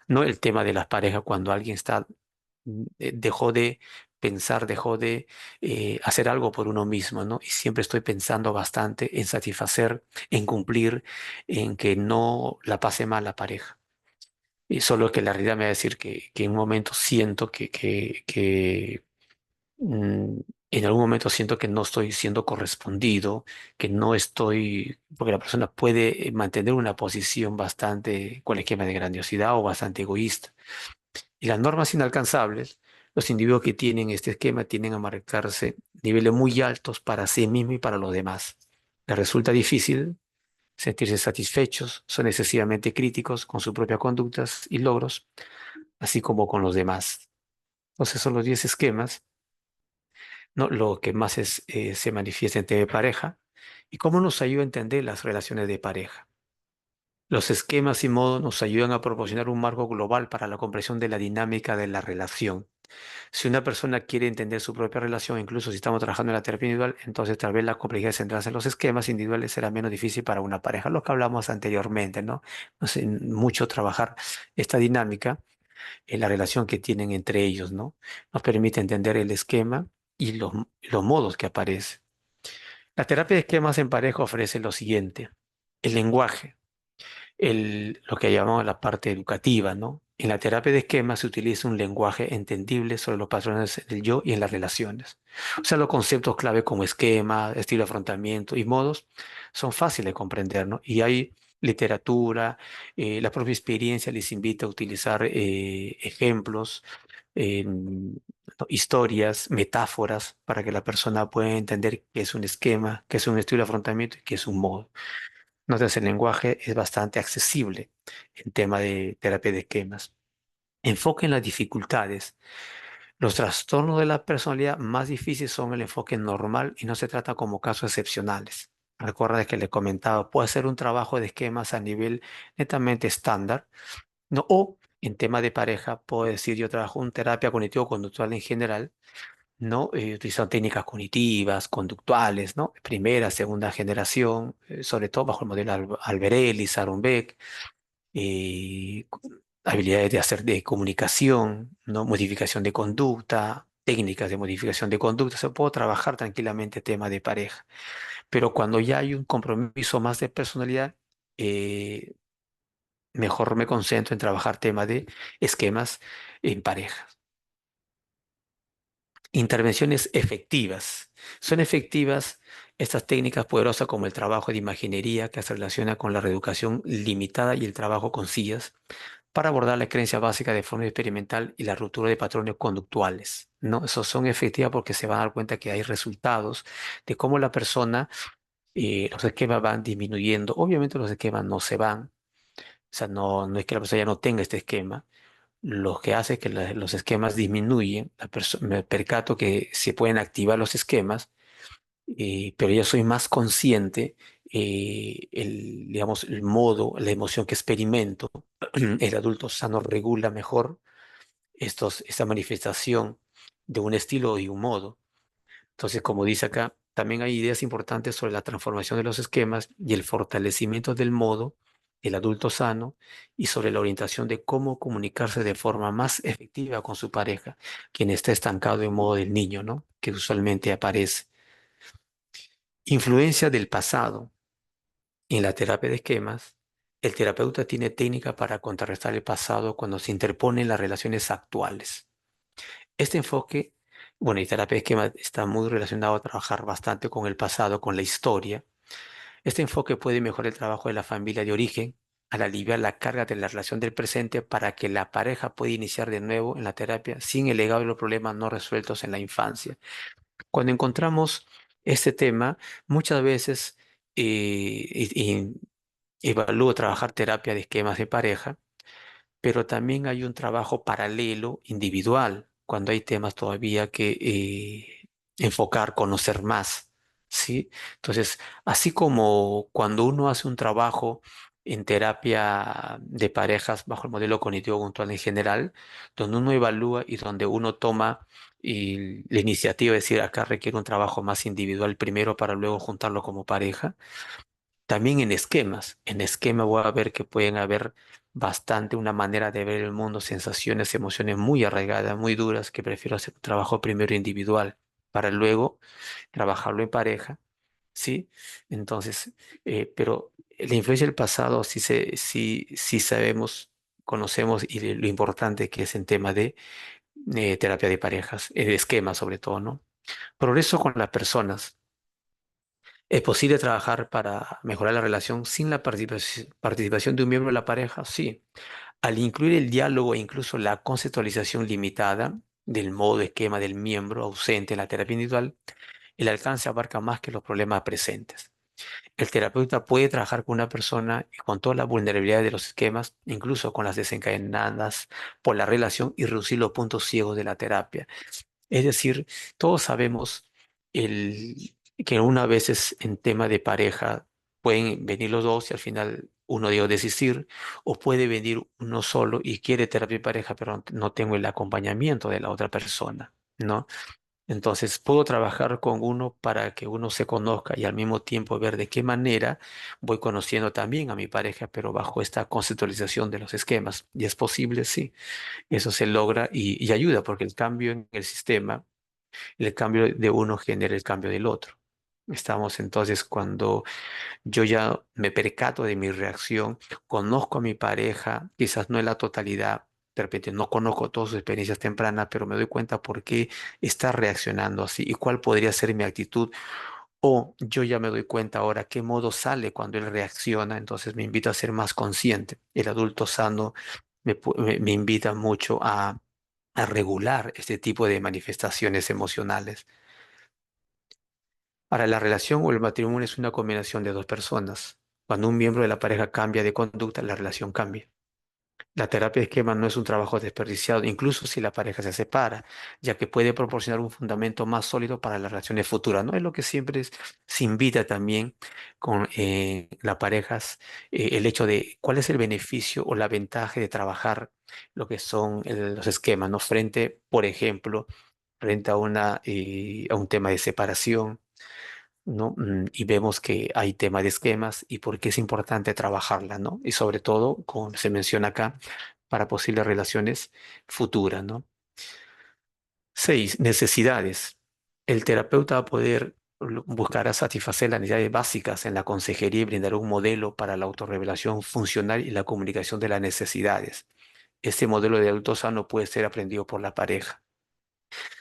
B: no el tema de las parejas cuando alguien dejó de pensar, dejó de hacer algo por uno mismo, ¿no? Y siempre estoy pensando bastante en satisfacer, en cumplir, en que no la pase mal la pareja. Y solo que la realidad me va a decir que en un momento siento mm, en algún momento siento que no estoy siendo correspondido, que no estoy, porque la persona puede mantener una posición bastante con el esquema de grandiosidad o bastante egoísta. Y las normas inalcanzables, los individuos que tienen este esquema tienden a marcarse niveles muy altos para sí mismos y para los demás. Les resulta difícil sentirse satisfechos, son excesivamente críticos con sus propias conductas y logros, así como con los demás. Entonces son los 10 esquemas, ¿no? Lo que más se manifiesta en tema de pareja y cómo nos ayuda a entender las relaciones de pareja. Los esquemas y modos nos ayudan a proporcionar un marco global para la comprensión de la dinámica de la relación. Si una persona quiere entender su propia relación, incluso si estamos trabajando en la terapia individual, entonces tal vez la complejidad de centrarse en los esquemas individuales será menos difícil para una pareja, lo que hablamos anteriormente, ¿no? No sé, mucho trabajar esta dinámica en la relación que tienen entre ellos, ¿no? Nos permite entender el esquema y los modos que aparecen. La terapia de esquemas en pareja ofrece lo siguiente: el lenguaje, lo que llamamos la parte educativa, ¿no? En la terapia de esquemas se utiliza un lenguaje entendible sobre los patrones del yo y en las relaciones. O sea, los conceptos clave como esquema, estilo de afrontamiento y modos son fáciles de comprender, ¿no? Y hay literatura, la propia experiencia les invita a utilizar ejemplos, ¿no? Historias, metáforas, para que la persona pueda entender qué es un esquema, qué es un estilo de afrontamiento y qué es un modo. Entonces, el lenguaje es bastante accesible en tema de terapia de esquemas. Enfoque en las dificultades. Los trastornos de la personalidad más difíciles son el enfoque normal y no se trata como casos excepcionales. Recuerda que le comentaba, puede ser un trabajo de esquemas a nivel netamente estándar, ¿no? O en tema de pareja, puedo decir, yo trabajo en terapia cognitivo-conductual en general, ¿no? Utilizando técnicas cognitivas, conductuales, ¿no? Primera, segunda generación, sobre todo bajo el modelo Alberelli, Aaron Beck, eh, habilidades de hacer de comunicación, ¿no? Modificación de conducta, técnicas de modificación de conducta. Se puede trabajar tranquilamente tema de pareja, pero cuando ya hay un compromiso más de personalidad, eh, mejor me concentro en trabajar tema de esquemas en pareja. Intervenciones efectivas. Son efectivas estas técnicas poderosas como el trabajo de imaginería que se relaciona con la reeducación limitada y el trabajo con sillas para abordar la creencia básica de forma experimental y la ruptura de patrones conductuales, ¿no? Esos son efectivas porque se van a dar cuenta que hay resultados de cómo la persona, los esquemas van disminuyendo. Obviamente los esquemas no se van, o sea, no es que la persona ya no tenga este esquema, lo que hace es que los esquemas disminuyen. Me percato que se pueden activar los esquemas, pero ya soy más consciente, digamos, el modo, la emoción que experimento. El adulto sano regula mejor esta manifestación de un estilo y un modo. Entonces, como dice acá, también hay ideas importantes sobre la transformación de los esquemas y el fortalecimiento del modo, el adulto sano, y sobre la orientación de cómo comunicarse de forma más efectiva con su pareja, quien está estancado en modo del niño, ¿no? Que usualmente aparece. Influencia del pasado. En la terapia de esquemas, el terapeuta tiene técnica para contrarrestar el pasado cuando se interponen las relaciones actuales. Este enfoque, bueno, y terapia de esquema está muy relacionado a trabajar bastante con el pasado, con la historia. Este enfoque puede mejorar el trabajo de la familia de origen al aliviar la carga de la relación del presente para que la pareja pueda iniciar de nuevo en la terapia sin el legado de los problemas no resueltos en la infancia. Cuando encontramos este tema, muchas veces evalúo trabajar terapia de esquemas de pareja, pero también hay un trabajo paralelo individual, cuando hay temas todavía que enfocar, conocer más, ¿sí? Entonces, así como cuando uno hace un trabajo en terapia de parejas bajo el modelo cognitivo conductual en general, donde uno evalúa y donde uno toma la iniciativa de decir, acá requiere un trabajo más individual primero para luego juntarlo como pareja, también en esquemas. En esquema voy a ver que pueden haber bastante una manera de ver el mundo, sensaciones, emociones muy arraigadas, muy duras, que prefiero hacer un trabajo primero individual para luego trabajarlo en pareja, ¿sí? Entonces, pero la influencia del pasado sí sabemos, conocemos y lo importante que es en tema de terapia de parejas, de esquemas sobre todo, ¿no? Progreso con las personas. ¿Es posible trabajar para mejorar la relación sin la participación de un miembro de la pareja? Sí. Al incluir el diálogo e incluso la conceptualización limitada del modo esquema del miembro ausente en la terapia individual, el alcance abarca más que los problemas presentes. El terapeuta puede trabajar con una persona y con todas las vulnerabilidades de los esquemas, incluso con las desencadenadas por la relación y reducir los puntos ciegos de la terapia. Es decir, todos sabemos que una veces en tema de pareja pueden venir los dos y al final uno de ellos desistir, o puede venir uno solo y quiere terapia de pareja, pero no tengo el acompañamiento de la otra persona, ¿no? Entonces, puedo trabajar con uno para que uno se conozca y al mismo tiempo ver de qué manera voy conociendo también a mi pareja, pero bajo esta conceptualización de los esquemas. Y es posible, sí, eso se logra y ayuda porque el cambio en el sistema, el cambio de uno genera el cambio del otro. Estamos entonces cuando yo ya me percato de mi reacción, conozco a mi pareja, quizás no en la totalidad, de repente no conozco todas sus experiencias tempranas, pero me doy cuenta por qué está reaccionando así y cuál podría ser mi actitud. O yo ya me doy cuenta ahora qué modo sale cuando él reacciona, entonces me invita a ser más consciente. El adulto sano me invita mucho a regular este tipo de manifestaciones emocionales. Ahora, la relación o el matrimonio es una combinación de dos personas. Cuando un miembro de la pareja cambia de conducta, la relación cambia. La terapia de esquema no es un trabajo desperdiciado, incluso si la pareja se separa, ya que puede proporcionar un fundamento más sólido para las relaciones futuras. ¿No? Es lo que siempre se invita también con las parejas, el hecho de cuál es el beneficio o la ventaja de trabajar lo que son los esquemas, ¿no? Frente, por ejemplo, frente a a un tema de separación, ¿no? Y vemos que hay tema de esquemas y por qué es importante trabajarla, ¿no? Y sobre todo, como se menciona acá, para posibles relaciones futuras, ¿no? 6, necesidades. El terapeuta va a poder buscar satisfacer las necesidades básicas en la consejería y brindar un modelo para la autorrevelación funcional y la comunicación de las necesidades. Este modelo de adulto sano puede ser aprendido por la pareja.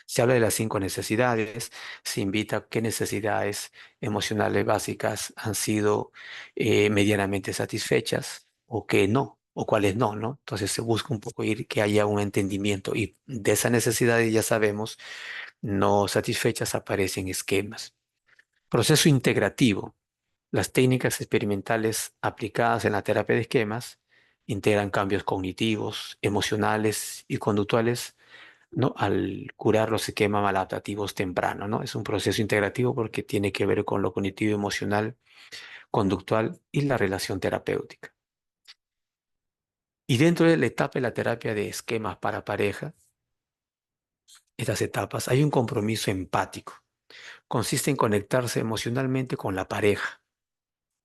B: Se habla de las 5 necesidades, se invita a qué necesidades emocionales básicas han sido medianamente satisfechas o qué no, o cuáles no, ¿no? Entonces se busca un poco ir que haya un entendimiento y de esas necesidades ya sabemos, no satisfechas aparecen esquemas. Proceso integrativo. Las técnicas experimentales aplicadas en la terapia de esquemas integran cambios cognitivos, emocionales y conductuales, ¿no? Al curar los esquemas maladaptativos temprano, ¿no? Es un proceso integrativo porque tiene que ver con lo cognitivo, emocional, conductual y la relación terapéutica. Y dentro de la etapa de la terapia de esquemas para pareja, estas etapas, hay un compromiso empático. Consiste en conectarse emocionalmente con la pareja.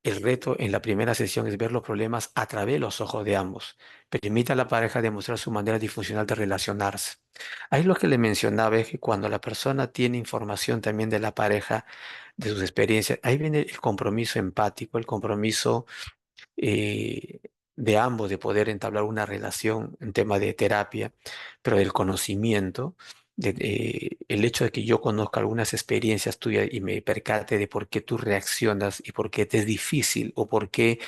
B: El reto en la primera sesión es ver los problemas a través de los ojos de ambos. Permite a la pareja demostrar su manera disfuncional de relacionarse. Ahí lo que le mencionaba es que cuando la persona tiene información también de la pareja, de sus experiencias, ahí viene el compromiso empático, el compromiso eh, de ambos de poder entablar una relación en tema de terapia, pero del conocimiento, el hecho de que yo conozca algunas experiencias tuyas y me percate de por qué tú reaccionas y por qué te es difícil o por qué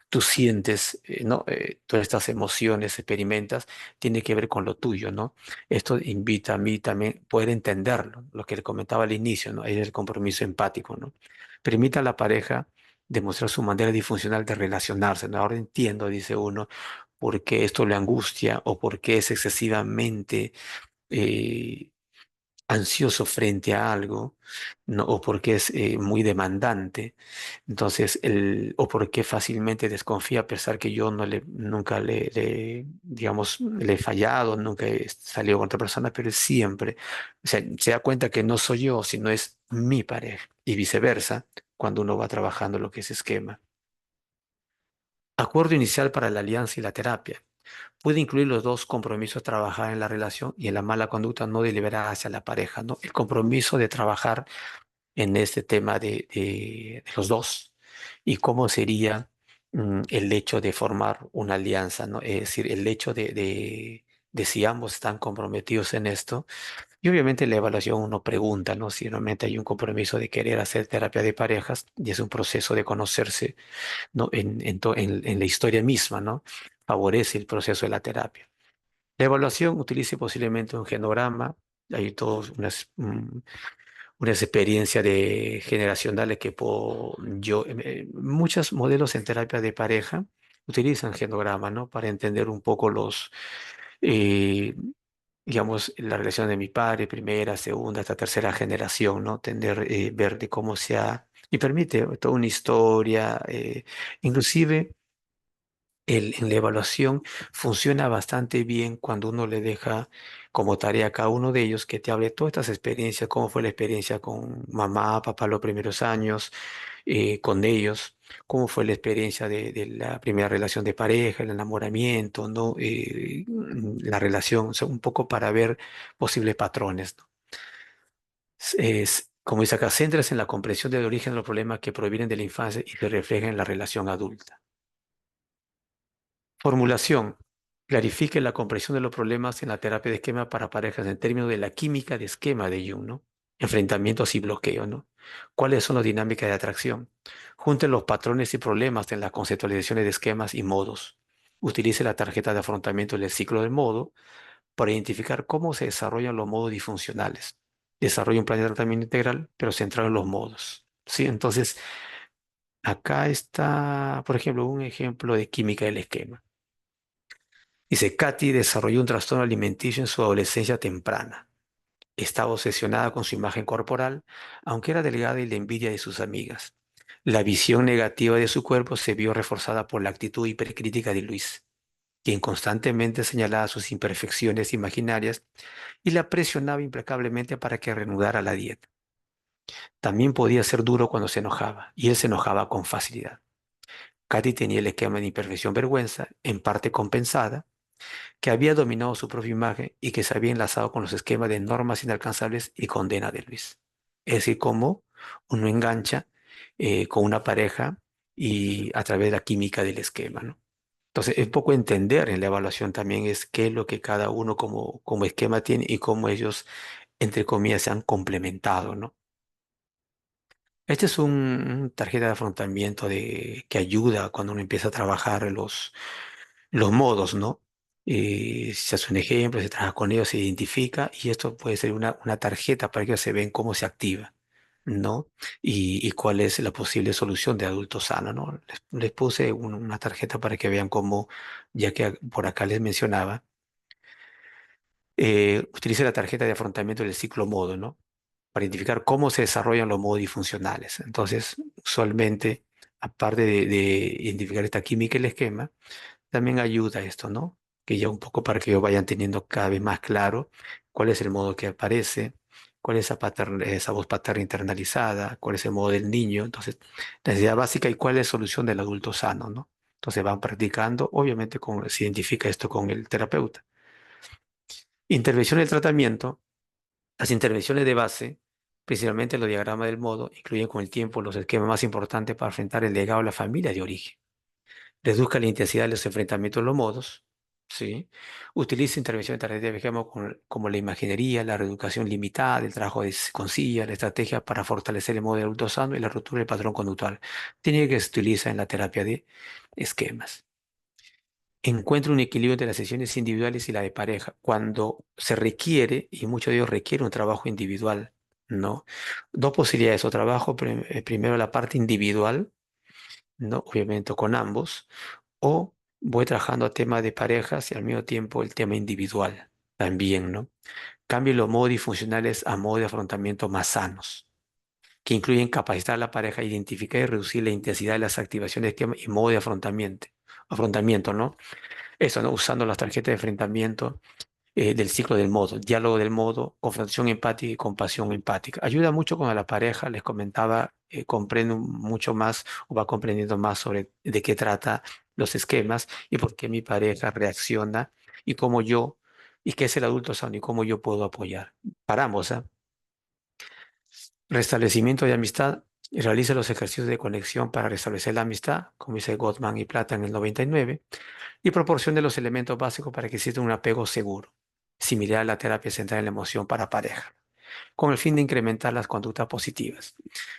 B: tú sientes, ¿no? Todas estas emociones, experimentas, tiene que ver con lo tuyo, ¿no? Esto invita a mí también poder entenderlo, lo que le comentaba al inicio, ¿no? Es el compromiso empático, ¿no? Permita a la pareja demostrar su manera disfuncional de relacionarse, ¿no? Ahora entiendo, dice uno, por qué esto le angustia o por qué es excesivamente eh, ansioso frente a algo, ¿no? O porque es muy demandante. Entonces, o porque fácilmente desconfía a pesar que yo nunca digamos, le he fallado, nunca he salido con otra persona, pero él siempre, o sea, se da cuenta que no soy yo, sino es mi pareja y viceversa cuando uno va trabajando lo que es esquema. Acuerdo inicial para la alianza y la terapia. Puede incluir los dos compromisos, trabajar en la relación y en la mala conducta no deliberada hacia la pareja, ¿no? El compromiso de trabajar en este tema de los dos y cómo sería el hecho de formar una alianza, ¿no? Es decir, el hecho de si ambos están comprometidos en esto. Y obviamente en la evaluación uno pregunta, ¿no? Si realmente hay un compromiso de querer hacer terapia de parejas y es un proceso de conocerse, ¿no? En la historia misma, ¿no? Favorece el proceso de la terapia. La evaluación utilice posiblemente un genograma. Hay todas unas experiencias generacionales que muchos modelos en terapia de pareja utilizan genograma, ¿no? Para entender un poco eh, digamos, la relación de mi padre, primera, segunda, hasta tercera generación, ¿no? Ver de cómo y permite toda una historia, inclusive. En la evaluación funciona bastante bien cuando uno le deja como tarea a cada uno de ellos que te hable de todas estas experiencias, cómo fue la experiencia con mamá, papá los primeros años, con ellos, cómo fue la experiencia de la primera relación de pareja, el enamoramiento, ¿no? La relación, o sea, un poco para ver posibles patrones, ¿no? Como dice acá, céntrase en la comprensión del origen de los problemas que provienen de la infancia y se reflejan en la relación adulta. Formulación. Clarifique la comprensión de los problemas en la terapia de esquema para parejas en términos de la química de esquema de Jung, ¿no? Enfrentamientos y bloqueo, ¿no? ¿Cuáles son las dinámicas de atracción? Junte los patrones y problemas en las conceptualizaciones de esquemas y modos. Utilice la tarjeta de afrontamiento del ciclo del modo para identificar cómo se desarrollan los modos disfuncionales. Desarrolla un plan de tratamiento integral, pero centrado en los modos. ¿Sí? Entonces, acá está, por ejemplo, un ejemplo de química del esquema. Dice, Katy desarrolló un trastorno alimenticio en su adolescencia temprana. Estaba obsesionada con su imagen corporal, aunque era delgada y la envidia de sus amigas. La visión negativa de su cuerpo se vio reforzada por la actitud hipercrítica de Luis, quien constantemente señalaba sus imperfecciones imaginarias y la presionaba implacablemente para que reanudara la dieta. También podía ser duro cuando se enojaba, y él se enojaba con facilidad. Katy tenía el esquema de imperfección vergüenza, en parte compensada, que había dominado su propia imagen y que se había enlazado con los esquemas de normas inalcanzables y condena de Luis. Es decir, cómo uno engancha con una pareja y a través de la química del esquema, ¿no? Entonces, es poco entender en la evaluación también es qué es lo que cada uno como esquema tiene y cómo ellos, entre comillas, se han complementado, ¿no? Este es un tarjeta de afrontamiento que ayuda cuando uno empieza a trabajar los modos, ¿no? Se hace un ejemplo, se trabaja con ellos, se identifica y esto puede ser una tarjeta para que se ven cómo se activa, ¿no? Y cuál es la posible solución de adulto sano, ¿no? Les puse una tarjeta para que vean cómo, ya que por acá les mencionaba, utilice la tarjeta de afrontamiento del ciclo modo, ¿no? Para identificar cómo se desarrollan los modos disfuncionales. Entonces, usualmente, aparte de identificar esta química y el esquema, también ayuda esto, ¿no? Que ya un poco para que ellos vayan teniendo cada vez más claro cuál es el modo que aparece, cuál es esa voz paterna internalizada, cuál es el modo del niño. Entonces, la necesidad básica y cuál es la solución del adulto sano, ¿no? Entonces van practicando, obviamente se identifica esto con el terapeuta. Intervención del tratamiento. Las intervenciones de base, principalmente los diagramas del modo, incluyen con el tiempo los esquemas más importantes para enfrentar el legado de la familia de origen. Reduzca la intensidad de los enfrentamientos de los modos, ¿sí? Utiliza intervenciones tardías, digamos, como la imaginería, la reeducación limitada, el trabajo con silla, la estrategia para fortalecer el modo de adulto sano y la ruptura del patrón conductual. Tiene que se utiliza en la terapia de esquemas. Encuentra un equilibrio entre las sesiones individuales y la de pareja, cuando se requiere, y muchos de ellos requieren un trabajo individual, ¿no? Dos posibilidades, o trabajo primero la parte individual, ¿no? Obviamente con ambos, o voy trabajando a tema de parejas y al mismo tiempo el tema individual también, ¿no? Cambio los modos disfuncionales a modos de afrontamiento más sanos, que incluyen capacitar a la pareja a identificar y reducir la intensidad de las activaciones de esquema y modo de afrontamiento, ¿no? Eso, ¿no? Usando las tarjetas de enfrentamiento del ciclo del modo, diálogo del modo, confrontación empática y compasión empática. Ayuda mucho con la pareja, les comentaba, comprendo mucho más o va comprendiendo más sobre de qué trata los esquemas y por qué mi pareja reacciona y cómo yo, y qué es el adulto sano y cómo yo puedo apoyar. Para ambos, ¿ah? Restablecimiento de amistad. Realiza los ejercicios de conexión para restablecer la amistad, como dice Gottman y Plata en el 99 y proporcione los elementos básicos para que exista un apego seguro, similar a la terapia centrada en la emoción para pareja, con el fin de incrementar las conductas positivas.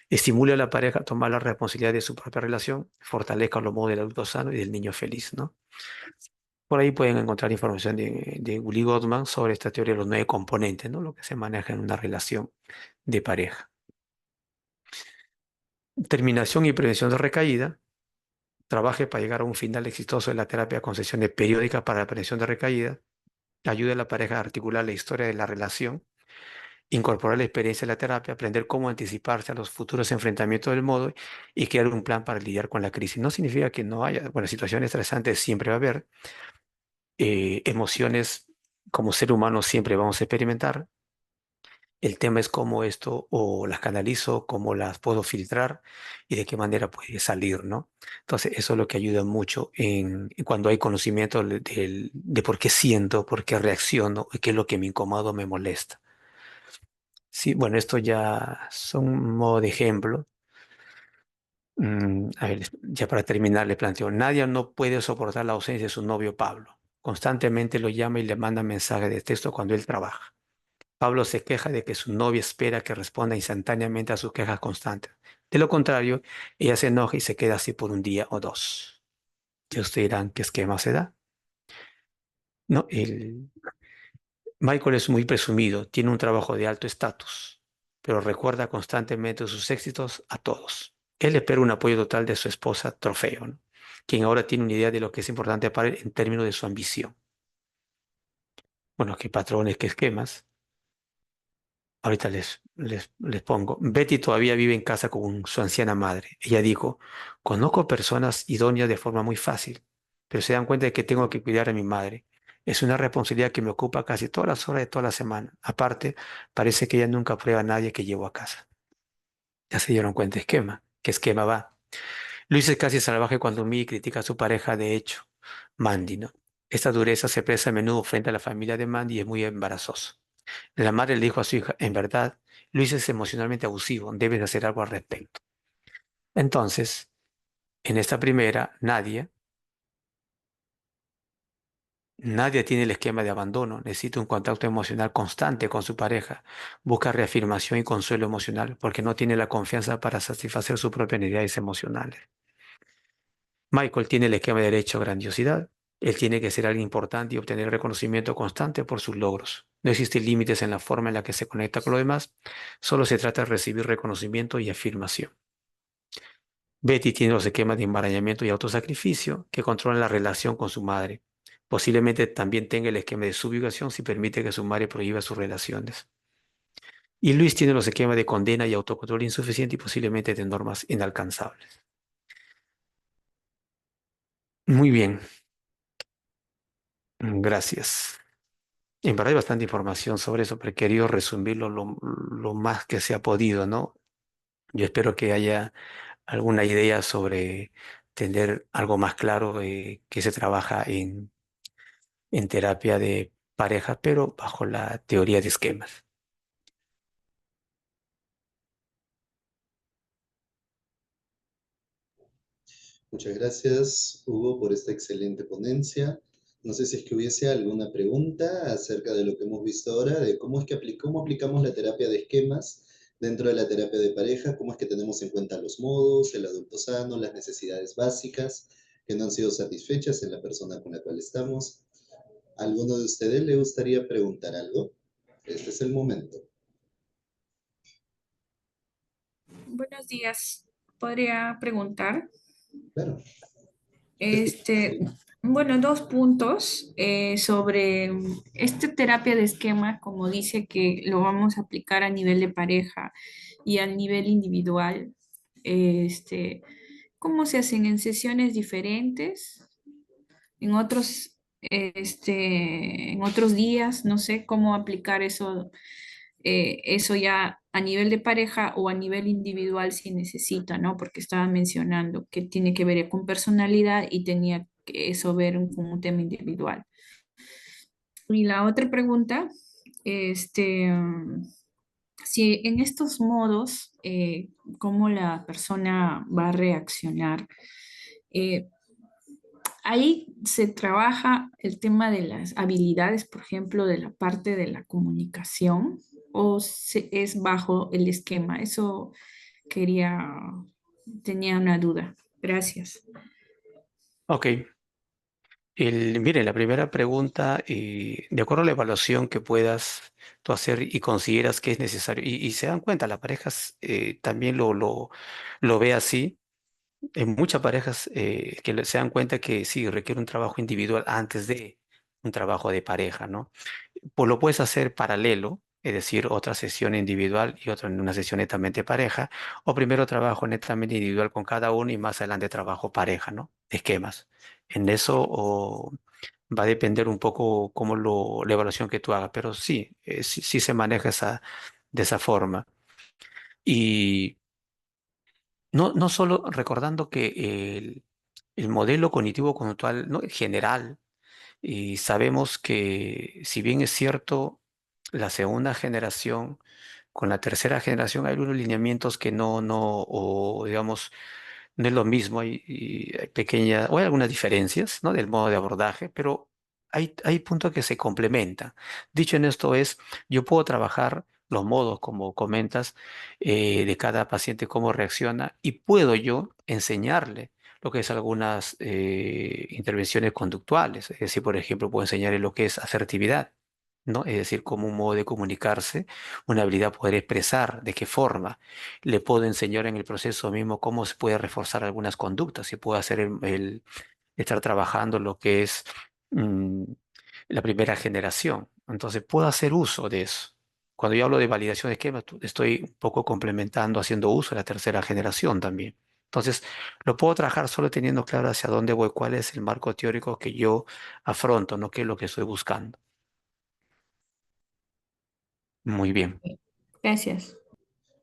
B: Estimule a la pareja a tomar la responsabilidad de su propia relación, fortalezca los modos del adulto sano y del niño feliz, ¿no? Por ahí pueden encontrar información de Uli Gottman sobre esta teoría de los 9 componentes, ¿no? Lo que se maneja en una relación de pareja. Terminación y prevención de recaída. Trabaje para llegar a un final exitoso de la terapia con sesiones periódicas para la prevención de recaída. Ayuda a la pareja a articular la historia de la relación incorporar la experiencia de la terapia, aprender cómo anticiparse a los futuros enfrentamientos del modo y crear un plan para lidiar con la crisis. No significa que no haya, bueno, situaciones estresantes siempre va a haber, emociones como ser humano siempre vamos a experimentar. El tema es cómo esto o las canalizo, cómo las puedo filtrar y de qué manera puede salir, ¿no? Entonces, eso es lo que ayuda mucho en cuando hay conocimiento de por qué siento, por qué reacciono y qué es lo que me incomoda o me molesta. Sí, bueno, esto ya son un modo de ejemplo. A ver, ya para terminar, le planteo, Nadia no puede soportar la ausencia de su novio Pablo. Constantemente lo llama y le manda mensajes de texto cuando él trabaja. Pablo se queja de que su novia espera que responda instantáneamente a sus quejas constantes. De lo contrario, ella se enoja y se queda así por un día o dos. Ya ustedes dirán qué esquema se da. No, Michael es muy presumido, tiene un trabajo de alto estatus, pero recuerda constantemente sus éxitos a todos. Él espera un apoyo total de su esposa Trofeo, ¿no? Quien ahora tiene una idea de lo que es importante para él en términos de su ambición. Bueno, qué patrones, qué esquemas. Ahorita les pongo. Betty todavía vive en casa con su anciana madre. Ella dijo, conozco personas idóneas de forma muy fácil, pero se dan cuenta de que tengo que cuidar a mi madre. Es una responsabilidad que me ocupa casi todas las horas de toda la semana. Aparte, parece que ella nunca prueba a nadie que llevo a casa. Ya se dieron cuenta, esquema. ¿Qué esquema va? Luis es casi salvaje cuando Mí critica a su pareja, de hecho, Mandy, ¿no? Esta dureza se expresa a menudo frente a la familia de Mandy y es muy embarazoso. La madre le dijo a su hija, en verdad, Luis es emocionalmente abusivo, debes hacer algo al respecto. Entonces, en esta primera, Nadia tiene el esquema de abandono, necesita un contacto emocional constante con su pareja, busca reafirmación y consuelo emocional porque no tiene la confianza para satisfacer sus propias necesidades emocionales. Michael tiene el esquema de derecho a grandiosidad. Él tiene que ser alguien importante y obtener reconocimiento constante por sus logros. No existen límites en la forma en la que se conecta con los demás, solo se trata de recibir reconocimiento y afirmación. Betty tiene los esquemas de embarazamiento y autosacrificio que controlan la relación con su madre. Posiblemente también tenga el esquema de subyugación si permite que su madre prohíba sus relaciones. Y Luis tiene los esquemas de condena y autocontrol insuficiente y posiblemente de normas inalcanzables. Muy bien, gracias. En verdad hay bastante información sobre eso, pero he querido resumirlo lo más que se ha podido, ¿no? Yo espero que haya alguna idea sobre tener algo más claro que se trabaja en terapia de pareja, pero bajo la teoría de esquemas.
A: Muchas gracias, Hugo, por esta excelente ponencia. No sé si es que hubiese alguna pregunta acerca de lo que hemos visto ahora, de cómo es que cómo aplicamos la terapia de esquemas dentro de la terapia de pareja, cómo es que tenemos en cuenta los modos, el adulto sano, las necesidades básicas que no han sido satisfechas en la persona con la cual estamos. ¿A alguno de ustedes le gustaría preguntar algo? Este es el momento.
C: Buenos días. ¿Podría preguntar?
A: Claro, te escucho.
C: Este,
A: Sí.
C: bueno, dos puntos sobre esta terapia de esquema, como dice que lo vamos a aplicar a nivel de pareja y a nivel individual. Este, ¿Cómo se hacen en sesiones diferentes? En otros, en otros días, no sé cómo aplicar eso, eso ya a nivel de pareja o a nivel individual si necesita, ¿no? Porque estaba mencionando que tiene que ver con personalidad y tenía que eso ver con un tema individual. Y la otra pregunta, si en estos modos, ¿cómo la persona va a reaccionar? Eh, Ahí se trabaja el tema de las habilidades, por ejemplo, de la parte de la comunicación, o es bajo el esquema. Eso quería, tenía una duda. Gracias.
B: Ok, mire, la primera pregunta, de acuerdo a la evaluación que puedas tú hacer y consideras que es necesario, y se dan cuenta, las parejas también lo ve así. En muchas parejas se dan cuenta que sí, requiere un trabajo individual antes de un trabajo de pareja, ¿no? Pues lo puedes hacer paralelo, es decir, otra sesión individual y otra en una sesión netamente pareja, o primero trabajo netamente individual con cada uno y más adelante trabajo pareja, ¿no? Esquemas. En eso va a depender un poco la evaluación que tú hagas, pero sí, sí se maneja de esa forma. Y no solo recordando que el modelo cognitivo-conductual, ¿no? general, y sabemos que si bien es cierto, la segunda generación con la tercera generación hay unos lineamientos que o digamos, no es lo mismo, hay pequeñas, o hay algunas diferencias, ¿no? Del modo de abordaje, pero hay puntos que se complementan. Dicho en esto es, yo puedo trabajar los modos, como comentas, de cada paciente, cómo reacciona, y puedo yo enseñarle lo que es algunas intervenciones conductuales. Es decir, por ejemplo, puedo enseñarle lo que es asertividad, ¿no? Es decir, como un modo de comunicarse, una habilidad poder expresar, de qué forma. Le puedo enseñar en el proceso mismo cómo se puede reforzar algunas conductas, se puede hacer estar trabajando lo que es mm, la primera generación. Entonces, puedo hacer uso de eso. Cuando yo hablo de validación de esquemas, estoy un poco complementando, haciendo uso de la tercera generación también. Entonces, lo puedo trabajar solo teniendo claro hacia dónde voy, cuál es el marco teórico que yo afronto, no qué es lo que estoy buscando. Muy bien.
C: Gracias.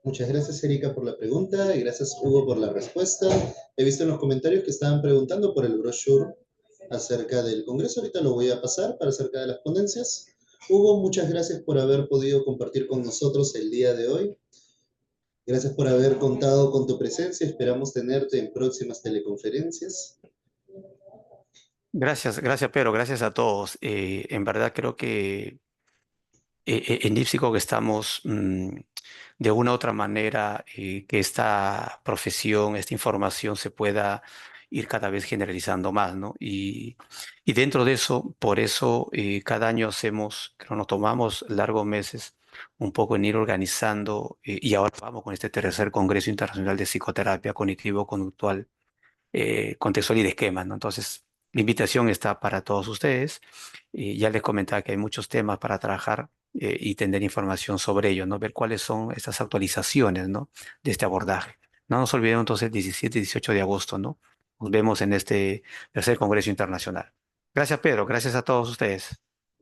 A: Muchas gracias, Erika, por la pregunta y gracias, Hugo, por la respuesta. He visto en los comentarios que estaban preguntando por el brochure acerca del Congreso. Ahorita lo voy a pasar para acerca de las ponencias. Hugo, muchas gracias por haber podido compartir con nosotros el día de hoy. Gracias por haber contado con tu presencia. Esperamos tenerte en próximas teleconferencias.
B: Gracias, Pedro. Gracias a todos. En verdad creo que en Ipsico que estamos de una u otra manera que esta profesión, esta información se pueda ir cada vez generalizando más, ¿no? Y dentro de eso, por eso cada año hacemos, que nos tomamos largos meses un poco en ir organizando y ahora vamos con este tercer Congreso Internacional de Psicoterapia Cognitivo-Conductual, contextual y de esquemas, ¿no? Entonces, la invitación está para todos ustedes. Y ya les comentaba que hay muchos temas para trabajar y tener información sobre ellos, ¿no? Ver cuáles son estas actualizaciones, ¿no? De este abordaje. No nos olvidemos entonces el 17 y 18 de agosto, ¿no? Nos vemos en este tercer Congreso Internacional. Gracias, Pedro. Gracias a todos ustedes.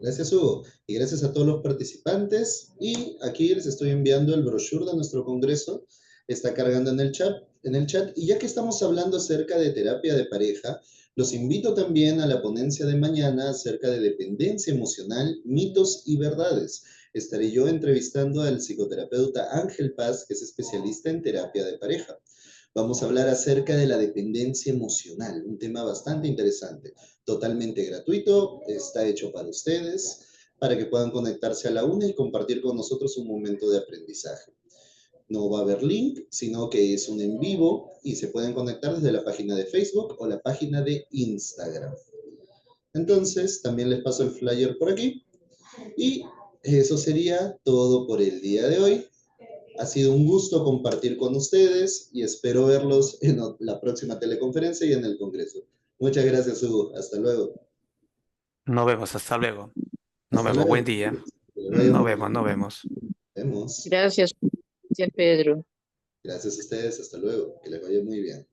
A: Gracias, Hugo. Y gracias a todos los participantes. Y aquí les estoy enviando el brochure de nuestro congreso. Está cargando en el chat. Y ya que estamos hablando acerca de terapia de pareja, los invito también a la ponencia de mañana acerca de dependencia emocional, mitos y verdades. Estaré yo entrevistando al psicoterapeuta Ángel Paz, que es especialista en terapia de pareja. Vamos a hablar acerca de la dependencia emocional, un tema bastante interesante, totalmente gratuito, está hecho para ustedes, para que puedan conectarse a la una y compartir con nosotros un momento de aprendizaje. No va a haber link, sino que es un en vivo y se pueden conectar desde la página de Facebook o la página de Instagram. Entonces, también les paso el flyer por aquí. Y eso sería todo por el día de hoy. Ha sido un gusto compartir con ustedes y espero verlos en la próxima teleconferencia y en el Congreso. Muchas gracias, Hugo. Hasta luego.
B: Nos vemos. Hasta luego. Nos
A: Hasta
B: vemos.
A: luego.
B: Buen día.
A: Que le vaya
B: Nos
A: muy
B: vemos.
A: bien.
B: Nos vemos.
A: Vemos.
D: Gracias, gracias Pedro.
A: Gracias a ustedes. Hasta luego. Que les vaya muy bien.